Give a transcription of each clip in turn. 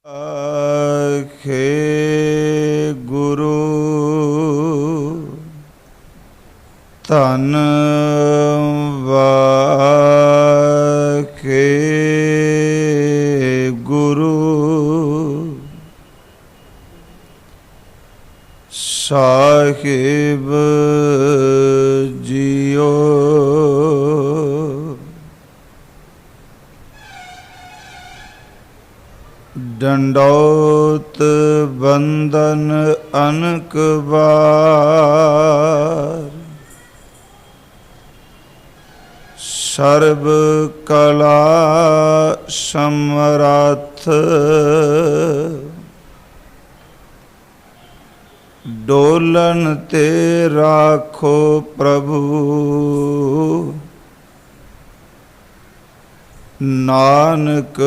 ਆਖੇ ਗੁਰੂ ਧੰਨ ਵਾਖੇ ਗੁਰੂ ਸਾਹਿਬ ਜੀਓ। ਡੰਡੌਤ ਬੰਦਨ ਅਨਕ ਵਾਰ, ਸਰਬ ਕਲਾ ਸਮਰੱਥ, ਡੋਲਨ ਤੇ ਰਾਖੋ ਪ੍ਰਭੂ, ਨਾਨਕ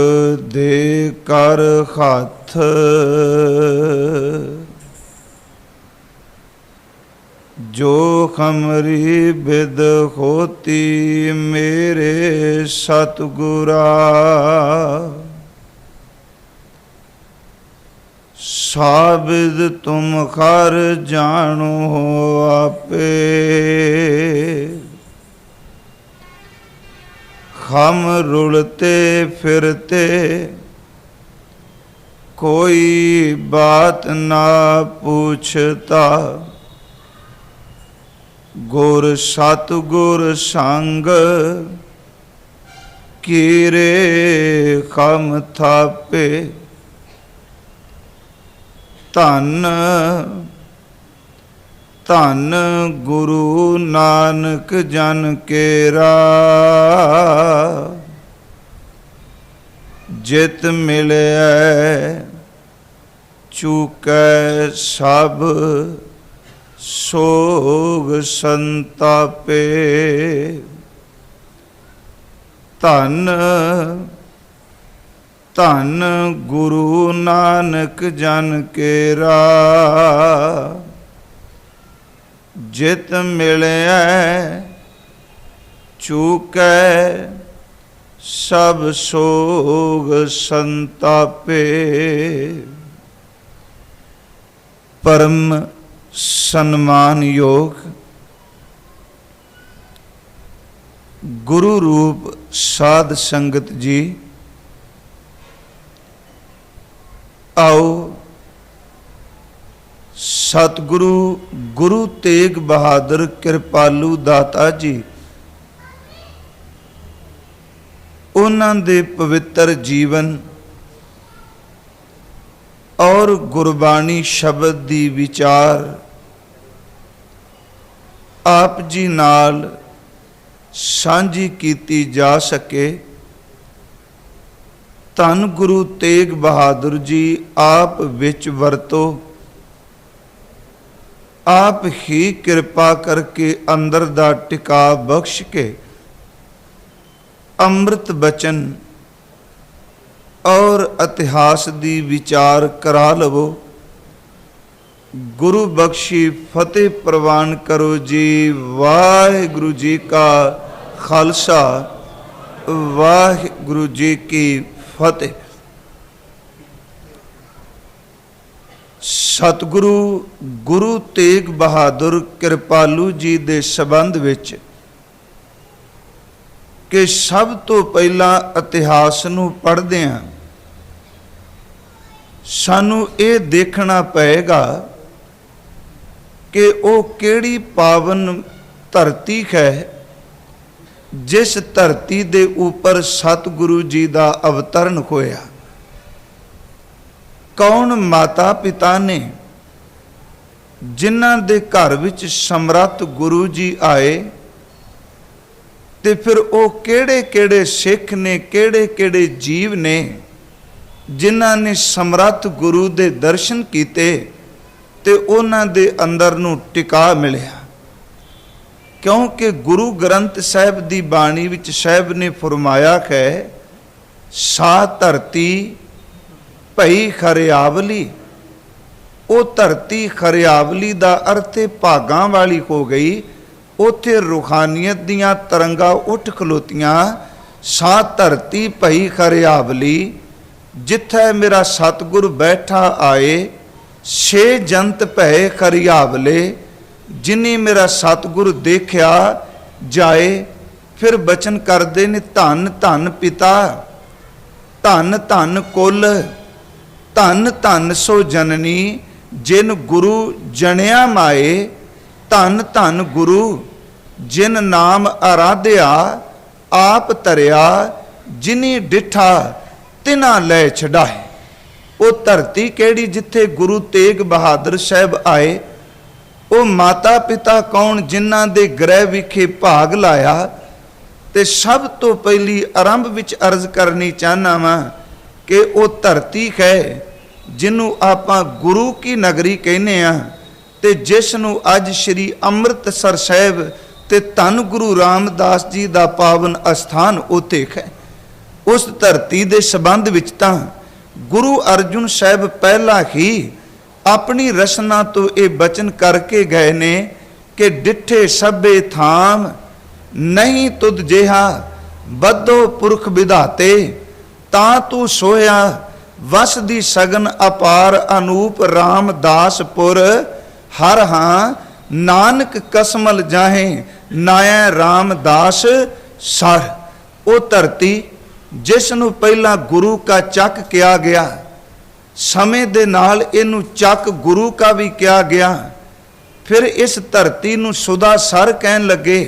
ਦੇ ਕਰ ਹੱਥ। ਜੋ ਹਮਰੀ ਬਿਦ ਹੋਤੀ ਮੇਰੇ ਸਤਿਗੁਰਾ, ਸਾਬਿਦ ਤੁਮ ਹਰ ਜਾਣੋ ਆਪੇ, हम रुलते फिरते कोई बात ना पूछता, गुर सतगुर संग कीरे खम थापे। धन धन गुरु नानक जन केरा, जित मिले चूकै सब सोग संतापे। धन धन गुरु नानक जन केरा, जित मिले चूकै सब सोग संतापे। परम सन्मान योग गुरु रूप साध संगत जी, आओ सतगुरु गुरु तेग बहादुर कृपालू दाता जी, उन्हां दे पवित्र जीवन और गुरबाणी शब्द दी विचार आप जी नाल सांझी कीती जा सके। धन गुरु तेग बहादुर जी आप विच वरतो, आप ही कृपा करके अंदर दा टिका बख्श के अमृत बचन और इतिहास दी विचार करा लवो। गुरु बख्शी फतेह प्रवान करो जी। वाहिगुरु जी का खालसा, वाहिगुरु जी की फतेह। सतगुरु गुरु तेग बहादुर कृपालू जी दे संबंध विच कि सब तो पहला इतिहास नूं पढ़दे हां सानू ये देखना पएगा कि वो केड़ी पावन धरती है जिस धरती दे ऊपर सतगुरु जी दा अवतरण होया। कौन माता पिता ने जिन्हां दे घर विच समर्थ गुरु जी आए, ते फिर वो केड़े केड़े सिख ने, केड़े केड़े जीव ने जिन्हां ने समर्थ गुरु दे दर्शन कीते ते उन्हां दे अंदर नूं टिका मिलिया। क्योंकि गुरु ग्रंथ साहिब दी बाणी विच साहिब ने फरमाया है, सा धरती भई खरियावली। वो धरती खरियावली दा अर्थ भागां वाली हो गई। उत्थे रूहानियत दियां तरंगां उठ खलोतियां। सा धरती भई खरियावली जिथै मेरा सतगुर बैठा आए, छे जंत भै खरियावले, जिन्नी मेरा सतगुर देखिया जाए। फिर बचन करते ने, धन धन पिता, धन धन कुल, धन धन सो जननी, जिन गुरु जनिया माए। धन धन गुरु जिन नाम आराध्या, आप तरिया, जिनी डिठा तिना लै छड़ाए। वो धरती केड़ी जिथे गुरु तेग बहादुर साहब आए, वो माता पिता कौन जिन्हां दे गृह विखे भाग लाया। ते सब तो पहली आरंभ विच अर्ज करनी चाहना वा कि वो धरती है जिन्हों आपां गुरु की नगरी कहने आ, ते जिसनों अज श्री अमृतसर साहिब ते धन गुरु रामदास जी दा पावन अस्थान उत्थे है। उस धरती दे संबंध विच तां गुरु अर्जुन साहिब पहला ही अपनी रचना तो ये बचन करके गए ने कि डिठे सभे थाम, नहीं तुद जिहा बद्धो पुरख विधाते। तां तू सोया वस दी सगन अपार, अनूप रामदासपुर हर हां। नानक कसमल जाहे नाया रामदास सर। वो धरती जिसनों पहला गुरु का चक किया गया, समय दे नाल इनू चक गुरु का भी किया गया। फिर इस धरती नू सुदा सर कहन लगे।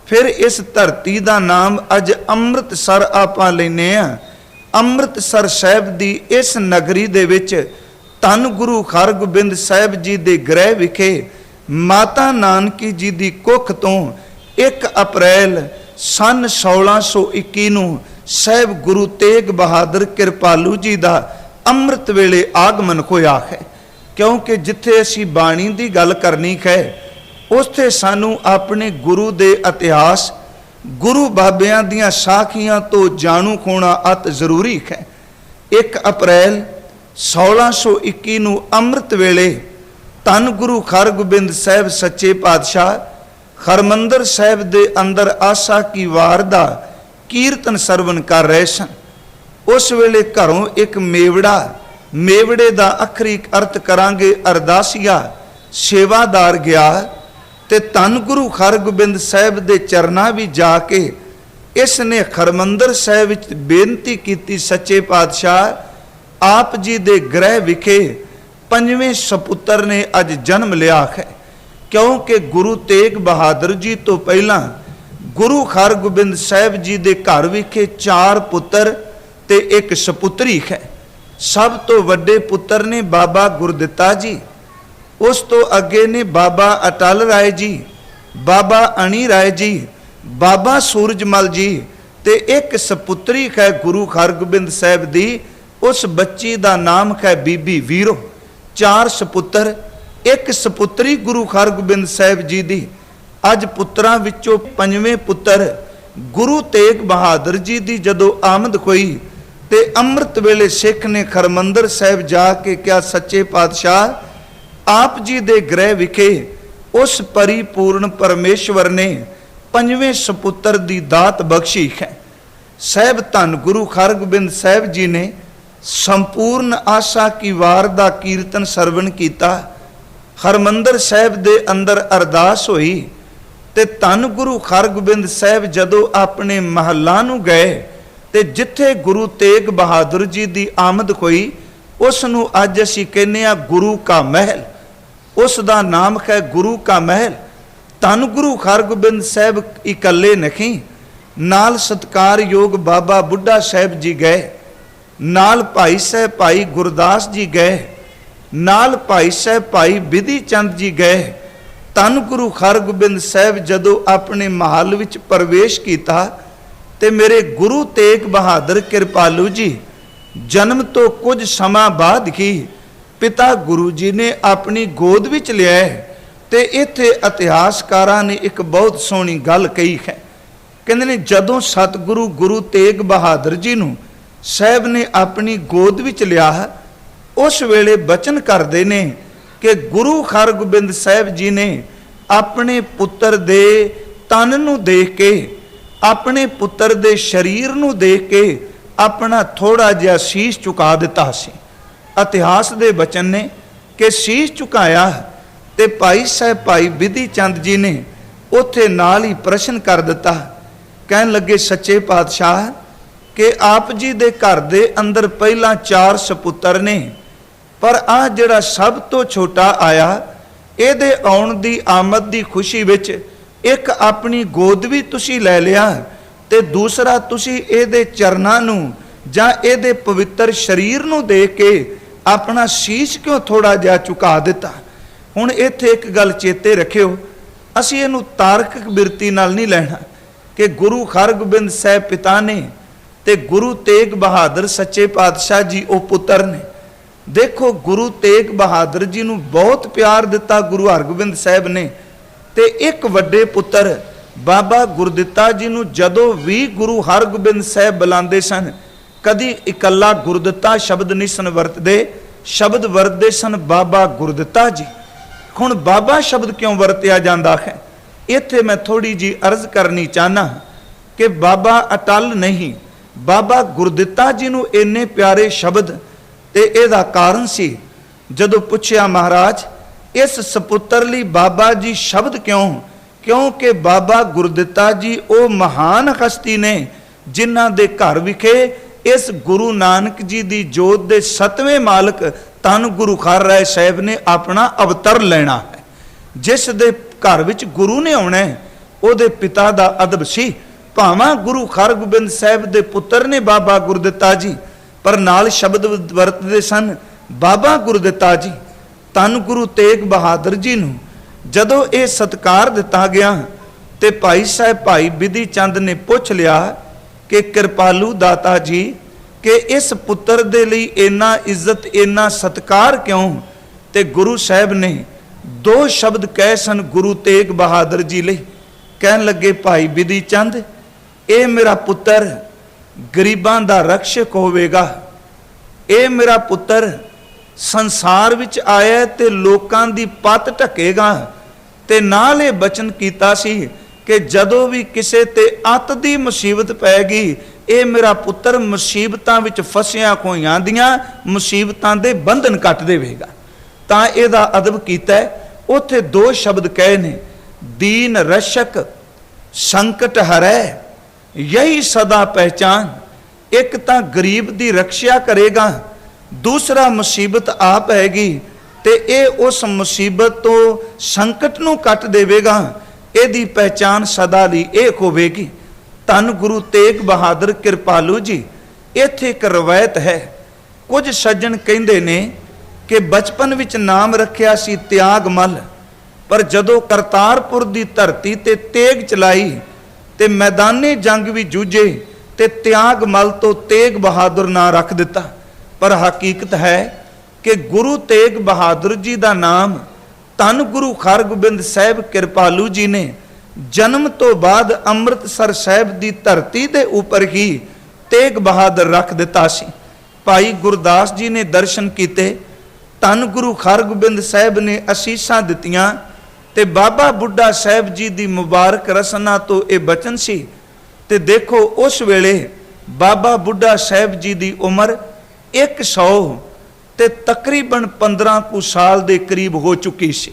फिर इस धरती का नाम अज अमृतसर आपां लैने आ। अमृतसर साहिब दी इस नगरी दे विच धन गुरु हरगोबिंद साहिब जी दे गृह विखे माता नानकी जी दी कुख तो 1 अप्रैल सन 1621 नूं साहिब गुरु तेग बहादुर कृपालू जी दा अमृत वेले आगमन होया है। क्योंकि जिथे असी बाणी दी गल करनी है, उत्थे सानू अपने गुरु दे इतिहास, गुरु बाबियां दियां साखियां तो जाणू होना अत जरूरी है। 1 अप्रैल 1621 नूं अमृत वेले धन गुरु हरगोबिंद साहिब सच्चे पातशाह हरमंदर साहिब दे अंदर आसा की वार दा कीर्तन सरवण कर रहे सन। उस वेले घरों एक मेवड़ा, मेवड़े दा अखरी अर्थ करांगे अरदासिया सेवादार गया ते धन गुरु हरगोबिंद साहिब दे चरना भी जाके इसने हरमंदर साहिब विच बेनती की, सच्चे पातशाह आप जी दे गृह विखे 5वें सपुत्र ने अज जन्म लिया है। क्योंकि गुरु तेग बहादुर जी तो पहला गुरु हरगोबिंद साहिब जी दे घर विखे 4 पुत्र ते 1 सपुत्री है। सब तो वड्डे पुत्र ने बाबा गुरदिता जी, उस तो अगे ने बाबा अटल राय जी, बाबा अणी राय जी, बाबा सूरजमल जी ते 1 सपुत्री है गुरु हरगोबिंद साहिब दी। उस बच्ची का नाम है बीबी वीरो। 4 सपुत्र, 1 सपुत्री गुरु हरगोबिंद साहिब जी दी। अज पुत्रां विचों 5वें पुत्र गुरु तेग बहादुर जी दी जदों आमद हुई ते अमृत वेले सिख ने हरमंदर साहिब जाके क्या, सच्चे पातशाह आप जी दे गृह विखे उस परिपूर्ण परमेश्वर ने 5वें सपुत्र दी दात बख्शी है। साहिब धन गुरु हरगोबिंद साहिब जी ने संपूर्ण आशा की वार दा कीर्तन सरवण कीता। हरमंदर साहिब दे अंदर अरदास हुई ते धन गुरु हरगोबिंद साहिब जदों अपने महलां नूं गए ते जिथे गुरु तेग बहादुर जी दी आमद हुई उस नूं अज असीं कहने आ गुरु का महल। उस दा नाम है गुरु का महल। धन गुरु हरगोबिंद साहिब इकल्ले नहीं, नाल सत्कारयोग बाबा बुढ़ा साहिब जी गए, नाल भाई साहब भाई गुरदास जी गए, नाल भाई साहब भाई विधि चंद जी गए। धन गुरु हरगोबिंद साहिब जदों अपने महल विच प्रवेश किया ते मेरे गुरु तेग बहादुर कृपालू जी जन्म तो कुछ समा बाद ही पिता गुरु जी ने अपनी गोद विच लिया ते इत्थे इतिहासकारां ने एक बहुत सोहनी गल कही है। कहंदे ने जदों सतगुरु गुरु तेग बहादुर जी नूं साहिब ने अपनी गोद विच लिया, उस वेले बचन करदे ने कि गुरु हरगोबिंद साहिब जी ने अपने पुत्र दे तन नूं देख के, अपने पुत्र दे शरीर नूं देख के अपना थोड़ा जिहा शीश चुका दिता सी। इतिहास दे बचन ने कि शीश चुकाया ते भाई साहब भाई बिधि चंद जी ने उत्थे नाल ही प्रश्न कर दिता। कहन लगे सच्चे पातशाह कि आप जी दे घर दे अंदर पहला 4 सपुत्र ने, पर आ जिहड़ा सब तो छोटा आया इहदे आउण दी आमद दी खुशी विच एक अपनी गोद भी तुसी लै लिया ते दूसरा तुसी इहदे चरनां नूं जां इहदे पवित्र शरीर नूं दे के अपना शीश क्यों थोड़ा जिहा चुका दिता। हुण इत्थे एक गल चेते रखियो, असीं इहनूं तार्किक बिरती नाल नहीं लैणा कि गुरु हरगोबिंद साहिब पिता ने ते गुरु तेग बहादुर सच्चे पातशाह जी वो पुत्र ने। देखो गुरु तेग बहादुर जी नूं बहुत प्यार दिता गुरु हरगोबिंद साहिब ने, ते एक वड्डे पुत्र बाबा गुरदित्ता जी नूं जदों भी गुरु हरगोबिंद साहिब बुलांदे सन, कदी इकल्ला गुरदित्ता शब्द नहीं सन वरतदे, शब्द वरतदे सन बाबा गुरदित्ता जी। हुण बाबा शब्द क्यों वरतिया जांदा है, इत्थे मैं थोड़ी जी अर्ज करनी चाहना कि बाबा अटल नहीं, बाबा गुरदित्ता जी नूं इन्ने प्यारे शब्द ते इहदा कारण सी। जदों पुछया महाराज इस सपुत्र लई बाबा जी शब्द क्यों, क्योंकि बाबा गुरदित्ता जी वो महान हस्ती ने जिन्हां दे घर विखे इस गुरु नानक जी दी जोत दे 7वें मालक धन गुरु हर राय साहिब ने अपना अवतर लेना है। जिस दे घर विच गुरु ने आउणा है उहदे पिता दा अदब सी, भावां गुरु हरगोबिंद साहिब दे पुत्र ने बाबा गुरदित्ता जी, पर नाल शब्द वरतदे सन बाबा गुरदित्ता जी। धन गुरु तेग बहादुर जी नूं जदों ये सत्कार दिता गया ते भाई साहब भाई बिधि चंद ने पुछ लिया कि कृपालू दाता जी कि इस पुत्र दे लई इन्ना इज्जत इन्ना सत्कार क्यों, ते गुरु साहब ने 2 शब्द कह सन गुरु तेग बहादुर जी लई। कहन लगे भाई बिधि चंद ये मेरा पुत्र गरीबां दा रक्षक होवेगा, ये मेरा पुत्र संसार विच आया ते लोकां दी पत ढकेगा, ते नाल ये बचन कीता सी कि जदों भी किसे ते अत दी मुसीबत पैगी ये मेरा पुत्र मुसीबतां विच फसियां खोइयां दियां मुसीबतां दे बंधन कट देवेगा। तां इहदा अदब कीता। उत्थे 2 शब्द कहे ने, दीन रक्षक संकट हरै यही सदा पहचान। एक तां गरीब दी रक्षा करेगा, दूसरा मुसीबत आ पैगी ते ये उस मुसीबत तो संकट नूं कट देवेगा, इहदी पहचान सदा लई इह होवेगी। धन गुरु तेग बहादुर कृपालू जी इत्थे एक रवायत है। कुछ सज्जन कहिंदे ने कि बचपन विच नाम रखिया सी त्यागमल, पर जदों करतारपुर दी धरती ते तेग चलाई ते मैदाने जंग भी जूझे ते त्यागमल तो तेग बहादुर नां रख दिता। पर हकीकत है कि गुरु तेग बहादुर जी दा नाम धन गुरु हरगोबिंद साहिब कृपालू जी ने जन्म तो बाद अमृतसर साहिब दी धरती दे उपर ही तेग बहादुर रख दिता सी। भाई गुरदास जी ने दर्शन कीते, धन गुरु हरगोबिंद साहिब ने असीसां दित्तियां ते बाबा बुढ़ा साहिब जी दी मुबारक रसना तो ये बचन सी। ते देखो उस वेले बाबा बुढ़ा साहिब जी दी उम्र 100 ते तकरीबन 15 कुछ साल दे करीब हो चुकी सी।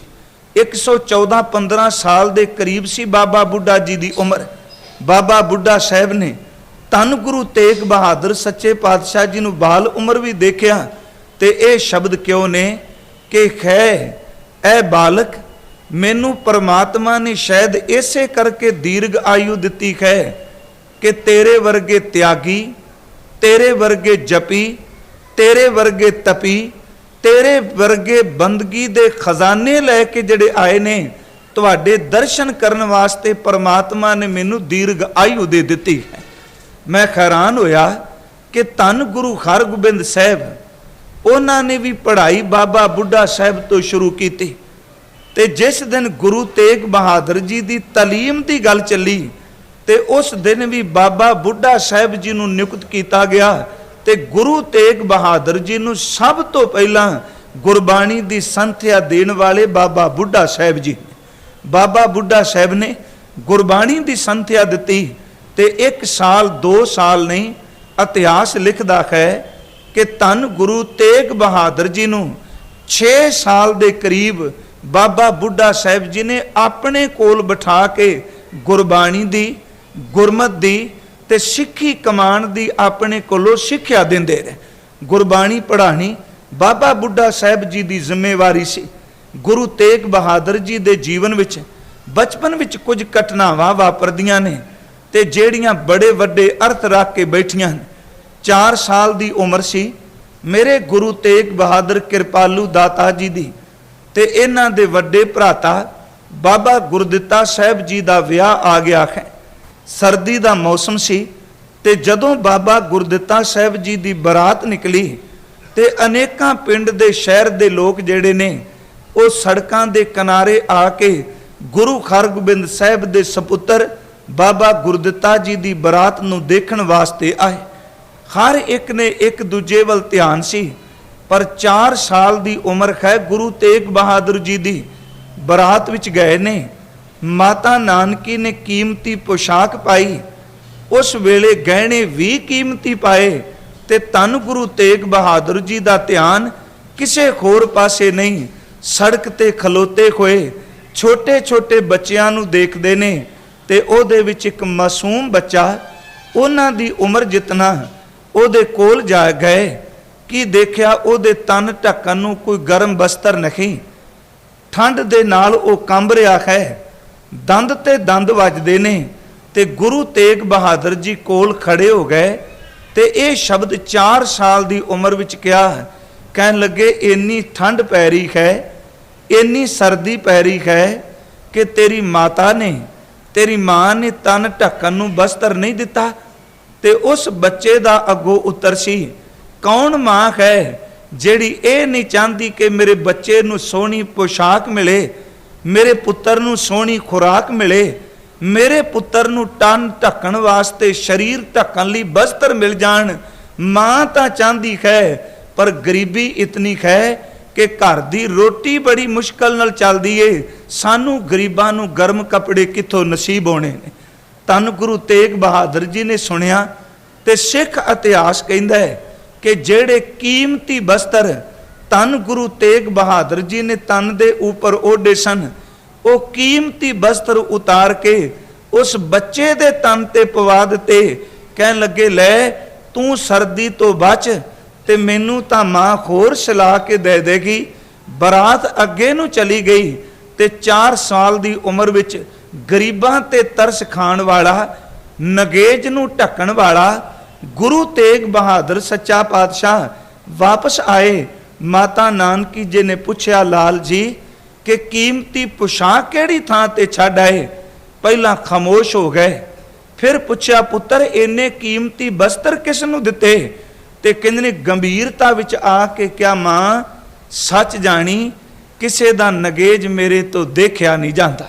114-15 साल दे करीब सी बाबा बुढ़ा जी दी उम्र। बाबा बुढ़ा साहिब ने धन गुरु तेग बहादुर सच्चे पातशाह जी नूं बाल उम्र भी देखिया ते ये शब्द क्यों ने कि खै ऐ बालक मैनू परमात्मा ने शायद इसे करके दीर्घ आयु दिती है कि तेरे वर्गे त्यागी, तेरे वर्गे जपी, तेरे वर्गे तपी, तेरे वर्गे बंदगी दे खजाने लैके जिहड़े आए ने तुहाडे दर्शन करन वास्ते परमात्मा ने मैनू दीर्घ आयु दे दिती है। मैं हैरान होया कि धन गुरु हरगोबिंद साहिब उन्हां ने भी पढ़ाई बाबा बुढ़ा साहिब तो शुरू की। ते जिस दिन गुरु तेग बहादुर जी दी तलीम दी गल चली ते उस दिन भी बाबा बुढ़ा साहिब जी नूं नियुक्त किया गया ते गुरु तेग बहादुर जी नूं सब तो पहला गुरबाणी दी संथ्या देण वाले बाबा बुढ़ा साहिब जी। बाबा बुढ़ा साहिब ने गुरबाणी दी संथ्या दिती ते 1 साल 2 साल नहीं इतिहास लिखदा है कि धन गुरु तेग बहादुर जी नूं 6 साल के करीब बाबा बुढ़ा साहिब जी ने अपने कोल बिठा के गुरबाणी दी, गुरमत दी ते सिੱਖੀ कमान दी अपने कोलों सिक्ख्या दिंदे रहे। गुरबाणी पढ़ानी बाबा बुढ़ा साहिब जी की जिम्मेवारी सी। गुरु तेग बहादुर जी के जीवन विच बचपन विच कुछ घटनावां वापरदियां ने ते जेड़ियां बड़े वड्डे अर्थ रख के बैठियां ने। 4 साल की उम्र सी मेरे गुरु तेग बहादुर कृपालू दाता जी दी ते इन्हां दे वड्डे भराता बाबा गुरदित्ता साहिब जी दा विआह आ गया है। सर्दी दा मौसम सी ते जदों बाबा गुरदित्ता साहिब जी दी बरात निकली ते अनेकां पिंड दे शहर दे लोग जेड़े ने वो सड़कां दे किनारे आके गुरु हरगोबिंद साहिब दे सपुत्र बाबा गुरदित्ता जी दी बरात नूं देखण वास्ते आए। हर एक ने एक दूजे वल ध्यान सी, पर 4 साल की उम्र है गुरु तेग बहादुर जी दी। बरात विच गए ने, माता नानकी ने कीमती पोशाक पाई, उस वेले गहने भी कीमती पाए ते धन गुरु तेग बहादुर जी का ध्यान किसे होर पासे नहीं, सड़क ते खलोते हुए छोटे छोटे बच्चियां नूं देखदे ने ते ओहदे विच एक मासूम बच्चा उन्हां दी उम्र जितना ओहदे कोल जा गए कि देखिया ओहदे तन ढक्कन नूं कोई गर्म बस्तर नहीं, ठंड दे नाल ओ कंब रिहा है, दंद ते दंद वजदे ने ते गुरु तेग बहादुर जी कोल खड़े हो गए ते ये शब्द 4 साल की उम्र विच कहा। कहन लगे इन्नी ठंड पै रही है, इन्नी सर्दी पै रही है कि तेरी माता ने, तेरी मां ने तन ढक्कन नूं बस्तर नहीं दिता। ते उस बच्चे दा अगों उत्तर सी, कौन मां है जिहड़ी ये नहीं चाहती कि मेरे बच्चे नूं सोहनी पोशाक मिले, मेरे पुत्र नूं सोहनी खुराक मिले, मेरे पुत्र नूं तन ढकण वास्ते शरीर ढकण लई बस्तर मिल जाण। मां तां चाहती है पर गरीबी इतनी है कि घर दी रोटी बड़ी मुश्किल नाल चलदी है, सानू गरीबां नूं गर्म कपड़े कित्थों नसीब होने ने। धन गुरु तेग बहादुर जी ने सुनिया ते सिख इतिहास कहता है कि जेड़े कीमती बस्तर धन गुरु तेग बहादुर जी ने तन दे ऊपर ओढ़े सन, वो कीमती बस्तर उतार के उस बच्चे दे तन ते पवा दिते। कहन लगे लै तू सर्दी तो बच ते मैनू तां मां होर सिला के दे देगी। बरात अगे नूं चली गई ते 4 साल की उम्र विच गरीबां ते तरस खाण वाला, नगेज नूं ढकण वाला गुरु तेग बहादुर सच्चा पातशाह वापस आए। माता नानकी जी ने पूछया लाल जी कि कीमती पोशाक केड़ी थां ते छड्ड आए? पहला खामोश हो गए, फिर पूछया पुत्र इन्ने कीमती बस्तर किस नूं दिते? ते कहंदे गंभीरता विच आके क्या मां सच जानी किसे दा नगेज मेरे तो देखिया नहीं जाता,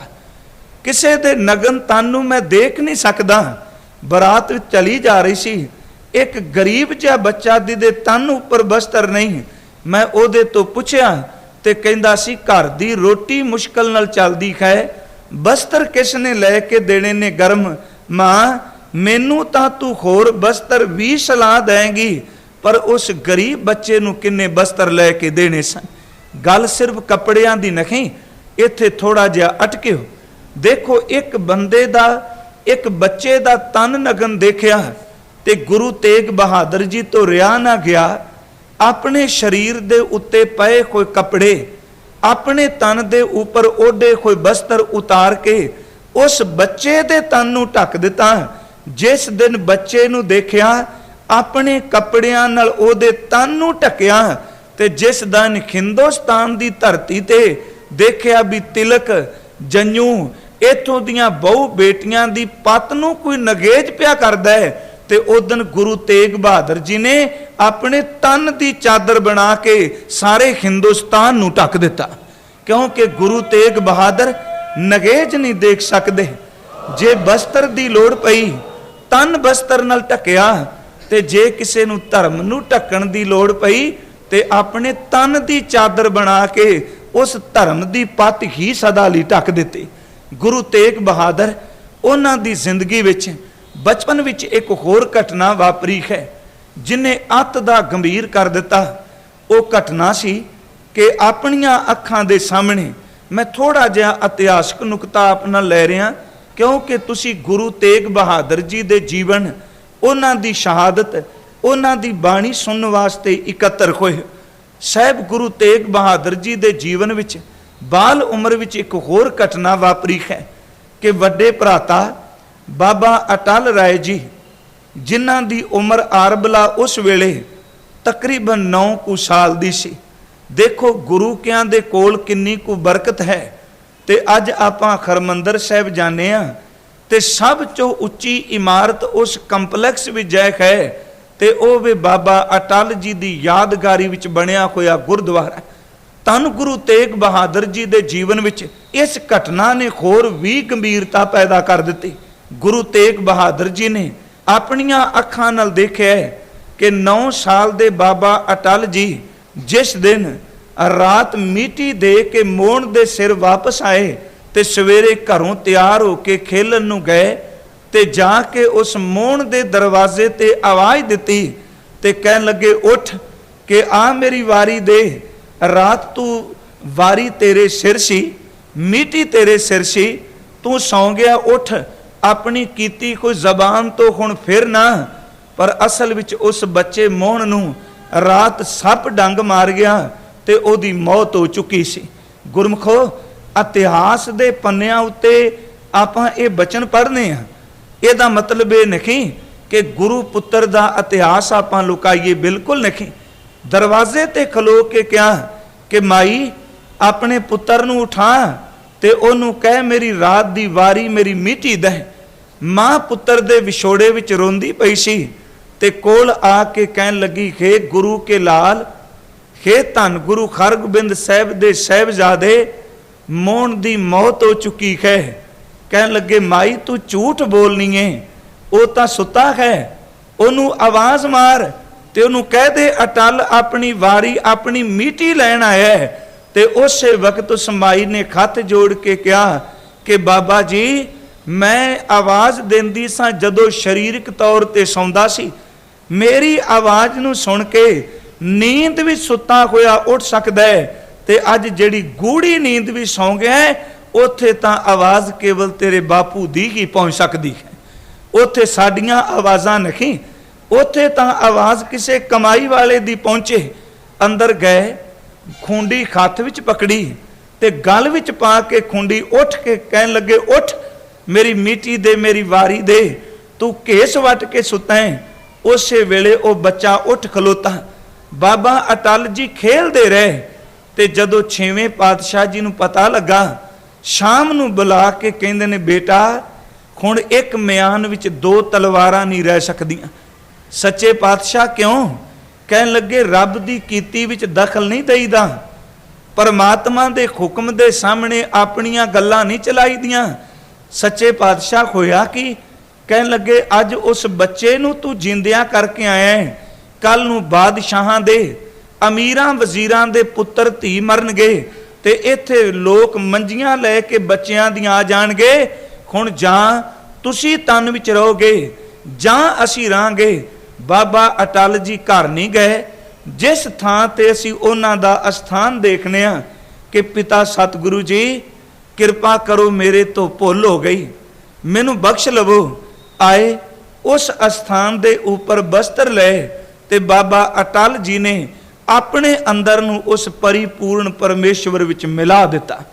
किसे दे नगन तन नूं मैं देख नहीं सकदा। बरात चली जा रही सी, एक गरीब जिहा बच्चा जिहदे तन उपर बस्तर नहीं, मैं ओहदे तो पुछया ते कहंदा सी घर दी रोटी मुश्किल नाल चलदी है, बस्तर किसने लैके देने ने गर्म। मां मैनू तां तू होर बस्तर भी सलाह देंगी, पर उस गरीब बच्चे नूं किन्ने बस्तर लैके देने सन। गल सिर्फ कपड़ियां दी नहीं, इत्थे थोड़ा जिहा अटकिओ। देखो एक बंदे दा, एक बच्चे दा तन नगन देखिया ते गुरु तेग बहादुर जी तो रिहा ना गया। अपने शरीर दे उत्ते पए कोई कपड़े, अपने तन दे ऊपर ओढ़े कोई बस्तर उतार के उस बच्चे दे तन नूं ढक दिता। जिस दिन बच्चे नूं देखिया अपने कपड़ियां नाल ओहदे तन नूं ढकिया ते जिस दिन हिंदुस्तान दी धरती ते देखिया भी तिलक जंजू इथों दियां बहु बेटियां दी पत नूं कोई नगेज पिया करदा है ते उदन गुरु तेग बहादुर जी ने अपने तन दी चादर बना के सारे हिंदुस्तान नूं ढक दिता, क्योंकि गुरु तेग बहादुर नगेज नहीं देख सकते। जे बस्तर दी लोड़ पई तन बस्तर नाल ढकिया ते जे किसे नूं धर्म नूं ढकण दी लोड़ पई ते अपने तन दी चादर बना के उस धर्म दी पत ही सदा लई ढक दित्ती। गुरु तेग बहादुर उन्हां दी जिंदगी विच बचपन विच एक होर घटना वापरी है। जिन्हें अत दा गंभीर कर दिता। वो घटना सी कि अपनियां अखां दे सामने मैं थोड़ा जिहा इतिहासक नुकता अपना लै रहा, क्योंकि तुसी गुरु तेग बहादुर जी दे जीवन, उन्हां दी शहादत, उन्हां दी बाणी सुनने वास्ते इकत्तर होए। साहब गुरु तेग बहादुर जी दे जीवन विच बाल उम्र विच एक होर घटना वापरी है कि वड्डे भराता बाबा अटल राय जी, जिन्हां दी उम्र आरबला उस वेले तकरीबन 9 कुछ साल दी सी। देखो गुरु कियां दे कोल किन्नी कु बरकत है। ते अज आपां हरमंदर साहिब जाने आ ते सब चो उच्ची इमारत उस कंपलैक्स विच जै है ते ओ वे बाबा अटल जी दी यादगारी विच बनिया होया गुरुद्वारा। धन गुरु तेग बहादुर जी दे जीवन विच इस घटना ने होर भी गंभीरता पैदा कर दिती। गुरु तेग बहादुर जी ने अपनियां अखां नाल देखिया कि 9 साल दे बाबा अटल जी जिस दिन रात मीटी दे के मोहन दे सिर वापस आए ते सवेरे घरों तैयार होके खेलन नूं गए ते जाके उस मोहन दे दरवाजे ते आवाज़ दिती ते कहन लगे उठ कि आ मेरी वारी दे, रात तू वारी तेरे सिर सी, मीटी तेरे सिर सी, तू सौ गया, उठ अपनी कीती कोई जबान तो हुण फिर ना। पर असल विच उस बच्चे मोहन नूं रात सप डंग मार गया ते ओदी मौत हो चुकी सी। गुरमुखो इतिहास दे पन्नियां उत्ते आपां ये बचन पढ़ने आ, इहदा मतलब ये नहीं कि गुरु पुत्र दा इतिहास आपां लुकाईए, बिल्कुल नहीं। दरवाजे ते खलो के क्या कि माई अपने पुत्र नूं उठा ते ओनू कह मेरी रात दी वारी मेरी मीठी दे। मां पुत्र दे विछोड़े विच रोंदी पई सी ते कोल आके कहन लगी, हे गुरु के लाल, हे धन गुरु हरगोबिंद साहिब दे साहिबजादे, मोहन दी मौत हो चुकी है। कहन लगे माई तू झूठ बोलनी है, वो तां सुता है, ओनू आवाज़ मार ते ओनू कह दे अटल अपनी वारी अपनी मीठी लैन आया है। ते उस वक्त उस माई ने खत जोड़ के कहा कि बाबा जी मैं आवाज़ देंदी सां जदों शरीरक तौर ते सौंदा सी, मेरी आवाज़ नूं सुन के नींद भी सुता होया उठ सकदा है ते अज जिहड़ी गूढ़ी नींद भी सौ गया है, उत्थे तां आवाज़ केवल तेरे बापू दी ही पहुँच सकती है। उत्थे साडियां आवाज़ां नहीं, उत्थे तां आवाज़ किसे कमाई वाले दी पहुँचे। अंदर गए, खूंडी हत्थ विच पकड़ी ते गल विच पा के खूंडी उठ के कहन लगे उठ मेरी मीठी दे, मेरी वारी दे, तू घेस वट के सुता है। उस वेले वो बच्चा उठ खलोता। बाबा अटल जी खेलते रहे ते जदों 6वें पातशाह जी नूं पता लगा, शाम नूं बुला के कहंदे ने बेटा हुण एक म्यान विच 2 तलवारां नहीं रह सकदियां। सच्चे पातशाह क्यों? कहन लगे रब दी कीती विच दखल नहीं दईदा, परमात्मा दे हुक्म दे सामने अपनियां गल्लां नहीं चलाईदियां। सच्चे पातशाह होया कि कहन लगे अज उस बच्चे नूं तू जिंदियां करके आया है, कल नूं बादशाहां दे अमीरां वजीरां दे पुत्तर धी मरनगे ते इत्थे लोक मंजियां लै के बच्चियां दियां आ जाणगे। हुण जां तुसी तन विच रहोगे जां असीं रहांगे। बाबा अटल जी घर नहीं गए। जिस थां ते असीं उन्हां दा अस्थान देखने आ कि पिता सतगुरु जी किरपा करो मेरे तो भुल हो गई, मैनू बख्श लवो, आए उस अस्थान दे ऊपर बस्तर ले ते बाबा अटल जी ने अपने अंदर नूं उस परिपूर्ण परमेश्वर विच मिला दिता।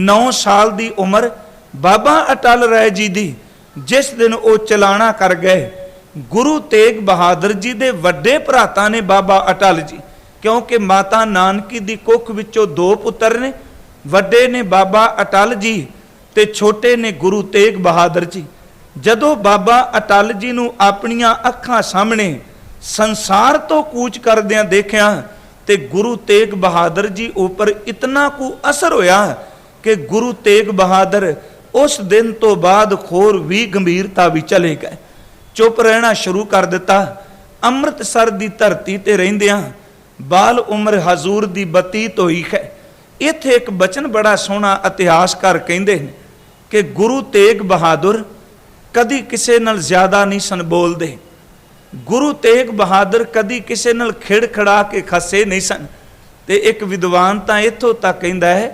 9 साल दी उम्र बाबा अटल राय जी दी जिस दिन वो चलाना कर गए, गुरु तेग बहादुर जी दे वड्डे भराता ने बाबा अटल जी, क्योंकि माता नानकी दी कुख विचों 2 पुत्र ने, वड्डे ने बाबा अटल जी ते छोटे ने गुरु तेग बहादुर जी। जदों बाबा अटल जी नूं अपनियां अखां सामने संसार तो कूच करदियां देखिया ते गुरु तेग बहादुर जी ऊपर इतना कु असर होया कि गुरु तेग बहादुर उस दिन तो बाद होर भी गंभीरता भी चले गए, चुप रहना शुरू कर दिता। अमृतसर दी धरती ते रहिंदियां बाल उम्र हजूर दी बतीत होई है। इत्थे एक बचन बड़ा सोहना इतिहासकार कहंदे ने कि गुरु तेग बहादुर कदी किसे नाल ज्यादा नहीं सन बोलदे, गुरु तेग बहादुर कदी किसी नाल खिड़ खड़ा के खसे नहीं सन। ते एक विद्वान तां इत्थों तक कहंदा है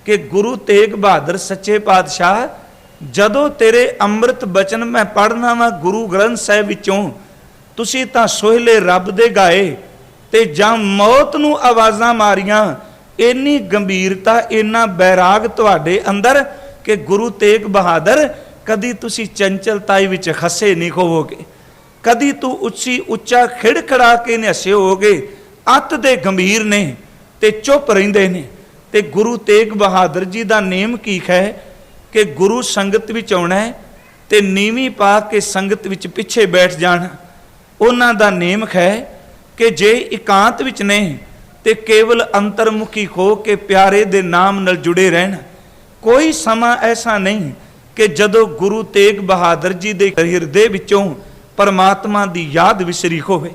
कि गुरु तेग बहादुर सच्चे पातशाह जदों तेरे अमृत बचन मैं पढ़ना वा गुरु ग्रंथ साहिब विचों, तुसीं तां सोहले रब दे गाए ते जां मौत नूं आवाज़ां मारियां। इन्नी गंभीरता इन्ना बैराग तुहाडे अंदर कि गुरु तेग बहादुर कदी तुसीं चंचलताई विच खसे नहीं होवोगे, कदी तू उच्ची उच्चा खिड़खड़ा के नहीं हसे होगे। अत दे गंभीर ने ते चुप रहिंदे ने। ते गुरु तेग बहादुर जी दा नेम की है कि गुरु संगत विच आउणा है ते नीवी पा के संगत विच पिछे बैठ जाना। उन्हां दा नेम है कि जे एकांत विच ने ते केवल अंतरमुखी हो के प्यारे दे नाम नाल जुड़े रहना। कोई समा ऐसा नहीं कि जदों गुरु तेग बहादुर जी दे हिरदे विचों परमात्मा दी याद विसरी होवे।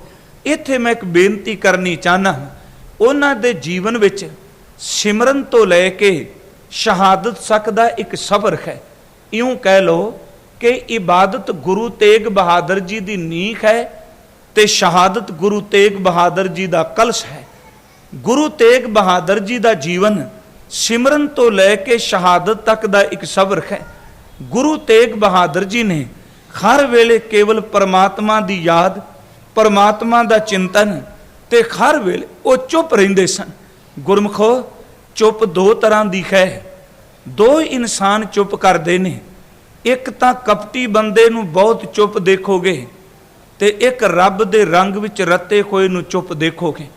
इत्थे मैं एक बेनती करनी चाहना, उन्हां दे जीवन विच सिमरन तो लैके शहादत तक दा एक सफर है। यूं कह लो कि इबादत गुरु तेग बहादुर जी दी नींह है ते शहादत गुरु तेग बहादुर जी दा कलश है। गुरु तेग बहादुर जी दा जीवन सिमरन तो लैके शहादत तक दा एक सफर है। गुरु तेग बहादुर जी ने हर वेले केवल परमात्मा दी याद, परमात्मा दा चिंतन ते हर वेले वो चुप रहिंदे सन। गुरमुखो, चुप दो तरह दी है। दो इंसान चुप करते ने, एक तां कपटी बंदे नूं बहुत चुप देखोगे ते एक रब दे रंग विच रते होए नूं चुप देखोगे।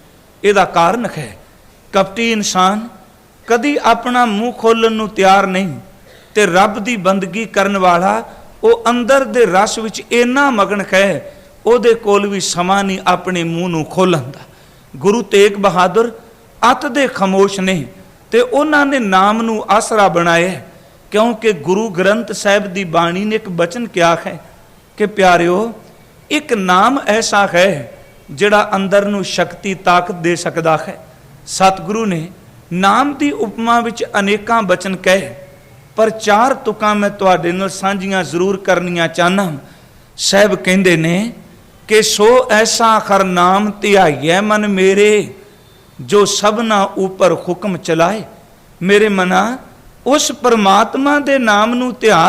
इहदा कारण है कपटी इंसान कदी अपना मूँह खोलण नूं तैयार नहीं ते रब दी बंदगी करन वाला वो अंदर दे रस विच इन्ना मगन है उहदे कोल भी समा नहीं अपने मूँह नूं खोलण दा। गुरु तेग बहादुर अत दे खामोश ने ते उन्हां ने नाम नूं आसरा बनाया, क्योंकि गुरु ग्रंथ साहिब दी बाणी ने एक बचन क्या है कि प्यारिओ, एक नाम ऐसा है जिहड़ा अंदर नूं शक्ति ताकत दे सकदा है। सतगुरु ने नाम दी उपमा विच अनेकां बचन कहे, पर चार तुकां मैं तुहाडे नाल सांझियां जरूर करनियां चाहना। साहिब कहंदे ने कि सो ऐसा हर नाम ध्याइए मन मेरे, जो सबना ऊपर हुक्म चलाए। मेरे मना उस परमात्मा दे नाम नूं ध्या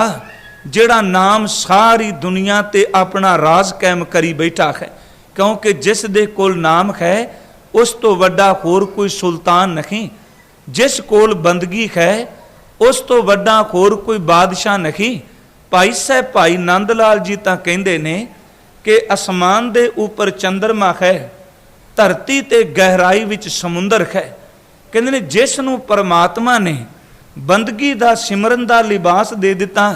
जिहड़ा नाम सारी दुनिया ते अपना राज कायम करी बैठा है। क्योंकि जिस दे कोल नाम है उस तो वड्डा होर कोई सुल्तान नहीं, जिस कोल बंदगी है उस तो वड्डा होर कोई बादशाह नहीं। भाई साहब भाई नंद लाल जी तां कहंदे ने कि आसमान दे ऊपर चंद्रमा है, धरती ते गहराई विच समुंदर है। कहंदे ने जिस नूं परमात्मा ने बंदगी दा सिमरन दा लिबास दे दिता,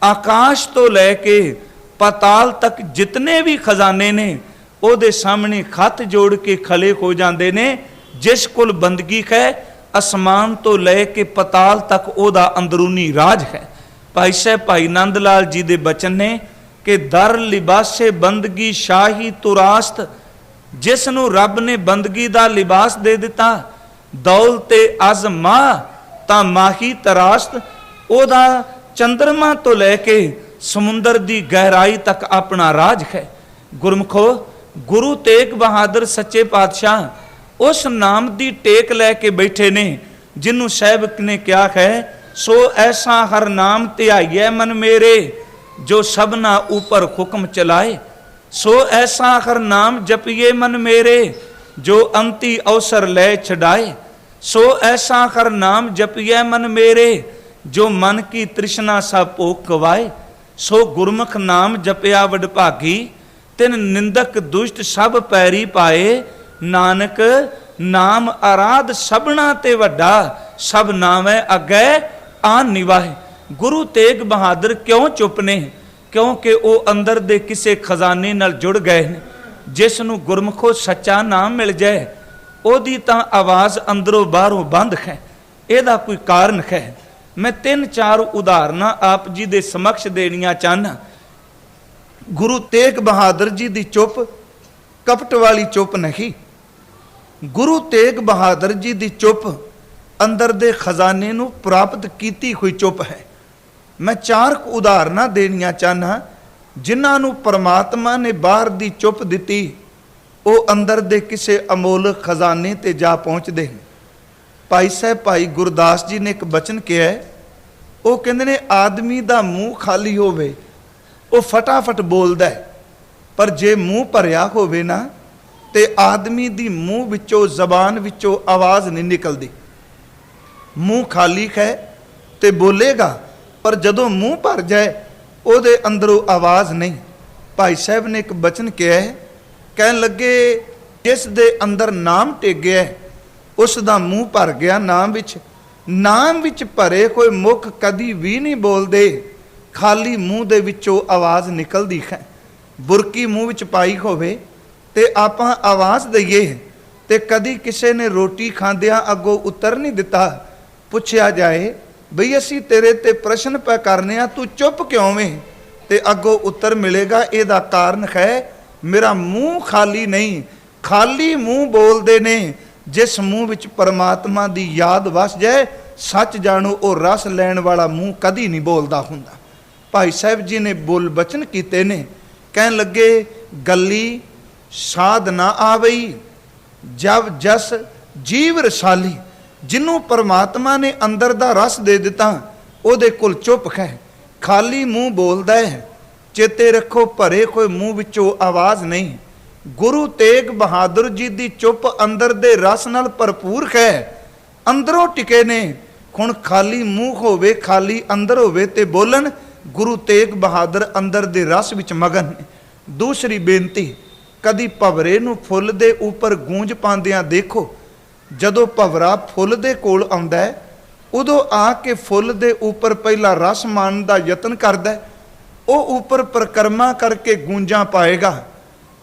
आकाश तो लैके पाताल तक जितने भी खजाने ने ਉਹਦੇ सामने खत जोड़ के खले हो जाते ने। जिस कोल बंदगी है आसमान तो लैके पताल तक ओदा अंदरूनी राज है। भाई साहब भाई नंद लाल जी दे बचन ने कि दर लिबासे बंदगी शाही तुरास्त, जिस नूं रब ने बंदगी दा लिबास दे दिता, दौलते अज़मा तां माही तरास्त। ओदा चंद्रमा तो लैके समुंदर दी गहराई तक अपना राज है। गुरमुखो, गुरु तेग बहादुर सच्चे पातशाह उस नाम दी टेक लैके बैठे ने जिन्हों साहब ने क्या है, सो ऐसा हर नाम ध्याइए मन मेरे, जो सबना ऊपर हुक्म चलाए। सो ऐसा हर नाम जपिए मन मेरे, जो अंति अवसर ले छड़ाए। सो ऐसा हर नाम जपिए मन मेरे, जो मन की तृष्णा सा भोग गवाए। सो गुरमुख नाम जपिया वडभागी, तिन निंदक दुष्ट सब पैरी पाए। नानक नाम आराध सबना ते वड्डा, सब नावे अगे आन निवाए। गुरु तेग बहादुर क्यों चुप ने? क्योंकि वो अंदर दे किसे खजाने नाल जुड़ गए ने। जिस नूं गुरमुखो सच्चा नाम मिल जाए ओदी तां आवाज़ अंदरों बाहरों बंद है। ਇਹਦਾ कोई कारण है। मैं 3-4 उदाहरणां आप जी दे समक्ष देनियां चाहना। गुरु तेग बहादुर जी दी चुप कपट वाली चुप नहीं। गुरु तेग बहादुर जी दी चुप अंदर दे खजाने नूं प्राप्त कीती हुई चुप है। मैं 4 उदाहरणां देनियां चाहना ਜਿਨ੍ਹਾਂ ਨੂੰ ਪਰਮਾਤਮਾ ਨੇ ਬਾਹਰ ਦੀ ਚੁੱਪ ਦਿੱਤੀ, ਉਹ ਅੰਦਰ ਦੇ ਕਿਸੇ ਅਮੋਲਕ ਖਜ਼ਾਨੇ ਤੇ ਜਾ ਪਹੁੰਚਦੇ ਨੇ। ਭਾਈ ਸਾਹਿਬ ਭਾਈ ਗੁਰਦਾਸ ਜੀ ਨੇ ਇੱਕ ਬਚਨ ਕਿਹਾ, ਉਹ ਕਹਿੰਦੇ ਨੇ ਆਦਮੀ ਦਾ ਮੂੰਹ ਖਾਲੀ ਹੋਵੇ ਉਹ ਫਟਾਫਟ ਬੋਲਦਾ ਹੈ, ਪਰ ਜੇ ਮੂੰਹ ਭਰਿਆ ਹੋਵੇ ਨਾ ਤੇ ਆਦਮੀ ਦੀ ਮੂੰਹ ਵਿੱਚੋਂ ਜ਼ਬਾਨ ਵਿੱਚੋਂ ਆਵਾਜ਼ ਨਹੀਂ ਨਿਕਲਦੀ। ਮੂੰਹ ਖਾਲੀ ਹੈ ਤੇ ਬੋਲੇਗਾ, ਪਰ ਜਦੋਂ ਮੂੰਹ ਭਰ ਜਾਏ ਉਹਦੇ ਅੰਦਰੋਂ ਆਵਾਜ਼ ਨਹੀਂ। ਭਾਈ ਸਾਹਿਬ ਨੇ ਇੱਕ ਬਚਨ ਕਿਹਾ, ਕਹਿਣ ਲੱਗੇ ਜਿਸ ਦੇ ਅੰਦਰ ਨਾਮ ਟਿਕ ਗਿਆ ਉਸ ਦਾ ਮੂੰਹ ਭਰ ਗਿਆ ਨਾਮ ਵਿੱਚ। ਨਾਮ ਵਿੱਚ ਭਰੇ ਹੋਏ ਮੁਖ ਕਦੀ ਵੀ ਨਹੀਂ ਬੋਲਦੇ, ਖਾਲੀ ਮੂੰਹ ਦੇ ਵਿੱਚੋਂ ਆਵਾਜ਼ ਨਿਕਲਦੀ ਹੈ। ਬੁਰਕੀ ਮੂੰਹ ਵਿੱਚ ਪਾਈ ਹੋਵੇ ਤੇ ਆਪਾਂ ਆਵਾਜ਼ ਦਈਏ ਤੇ ਕਦੀ ਕਿਸੇ ਨੇ ਰੋਟੀ ਖਾਂਦਿਆਂ ਅੱਗੋਂ ਉੱਤਰ ਨਹੀਂ ਦਿੱਤਾ, ਪੁੱਛਿਆ ਜਾਏ ਬਈ ਅਸੀਂ ਤੇਰੇ ਤੇ ਪ੍ਰਸ਼ਨ ਪੈ ਕਰਨੇ ਆ, ਤੂੰ ਚੁੱਪ ਕਿਉਂ ਵੇਂ, ਤੇ ਅੱਗੋਂ ਉੱਤਰ ਮਿਲੇਗਾ ਇਹਦਾ ਕਾਰਨ ਹੈ ਮੇਰਾ ਮੂੰਹ ਖਾਲੀ ਨਹੀਂ। ਖਾਲੀ ਮੂੰਹ ਬੋਲਦੇ ਨੇ ਜਿਸ ਮੂੰਹ ਵਿੱਚ ਪਰਮਾਤਮਾ ਦੀ ਯਾਦ ਵਸ ਜਾਏ। ਸੱਚ ਜਾਣੋ ਉਹ ਰਸ ਲੈਣ ਵਾਲਾ ਮੂੰਹ ਕਦੀ ਨਹੀਂ ਬੋਲਦਾ ਹੁੰਦਾ। ਭਾਈ ਸਾਹਿਬ ਜੀ ਨੇ ਬੋਲ ਬਚਨ ਕੀਤੇ ਨੇ, ਕਹਿਣ ਲੱਗੇ ਗੱਲੀ ਸਾਧ ਨਾ ਆਵਈ ਜਬ ਜਸ ਜੀਵ ਰਸਾਲੀ। ਜਿਹਨੂੰ ਪਰਮਾਤਮਾ ਨੇ ਅੰਦਰ ਦਾ ਰਸ ਦੇ ਦਿੱਤਾ ਉਹਦੇ ਕੋਲ ਚੁੱਪ ਹੈ, ਖਾਲੀ ਮੂੰਹ ਬੋਲਦਾ ਹੈ। ਚੇਤੇ ਰੱਖੋ ਭਰੇ ਹੋਏ ਮੂੰਹ ਵਿੱਚੋਂ ਆਵਾਜ਼ ਨਹੀਂ। ਗੁਰੂ ਤੇਗ ਬਹਾਦਰ ਜੀ ਦੀ ਚੁੱਪ ਅੰਦਰ ਦੇ ਰਸ ਨਾਲ ਭਰਪੂਰ ਹੈ, ਅੰਦਰੋਂ ਟਿਕੇ ਨੇ। ਹੁਣ ਖਾਲੀ ਮੂੰਹ ਹੋਵੇ ਖਾਲੀ ਅੰਦਰ ਹੋਵੇ ਤੇ ਬੋਲਣ, ਗੁਰੂ ਤੇਗ ਬਹਾਦਰ ਅੰਦਰ ਦੇ ਰਸ ਵਿੱਚ ਮਗਨ ਨੇ। ਦੂਸਰੀ ਬੇਨਤੀ, ਕਦੀ ਭਵਰੇ ਨੂੰ ਫੁੱਲ ਦੇ ਉੱਪਰ ਗੂੰਜ ਪਾਉਂਦਿਆਂ ਦੇਖੋ। ਜਦੋਂ ਭਵਰਾ ਫੁੱਲ ਦੇ ਕੋਲ ਆਉਂਦਾ ਹੈ ਉਦੋਂ ਆ ਕੇ ਫੁੱਲ ਦੇ ਉੱਪਰ ਪਹਿਲਾਂ ਰਸ ਮਾਣਨ ਦਾ ਯਤਨ ਕਰਦਾ ਹੈ, ਉਹ ਉੱਪਰ ਪਰਿਕਰਮਾ ਕਰਕੇ ਗੂੰਜਾਂ ਪਾਏਗਾ।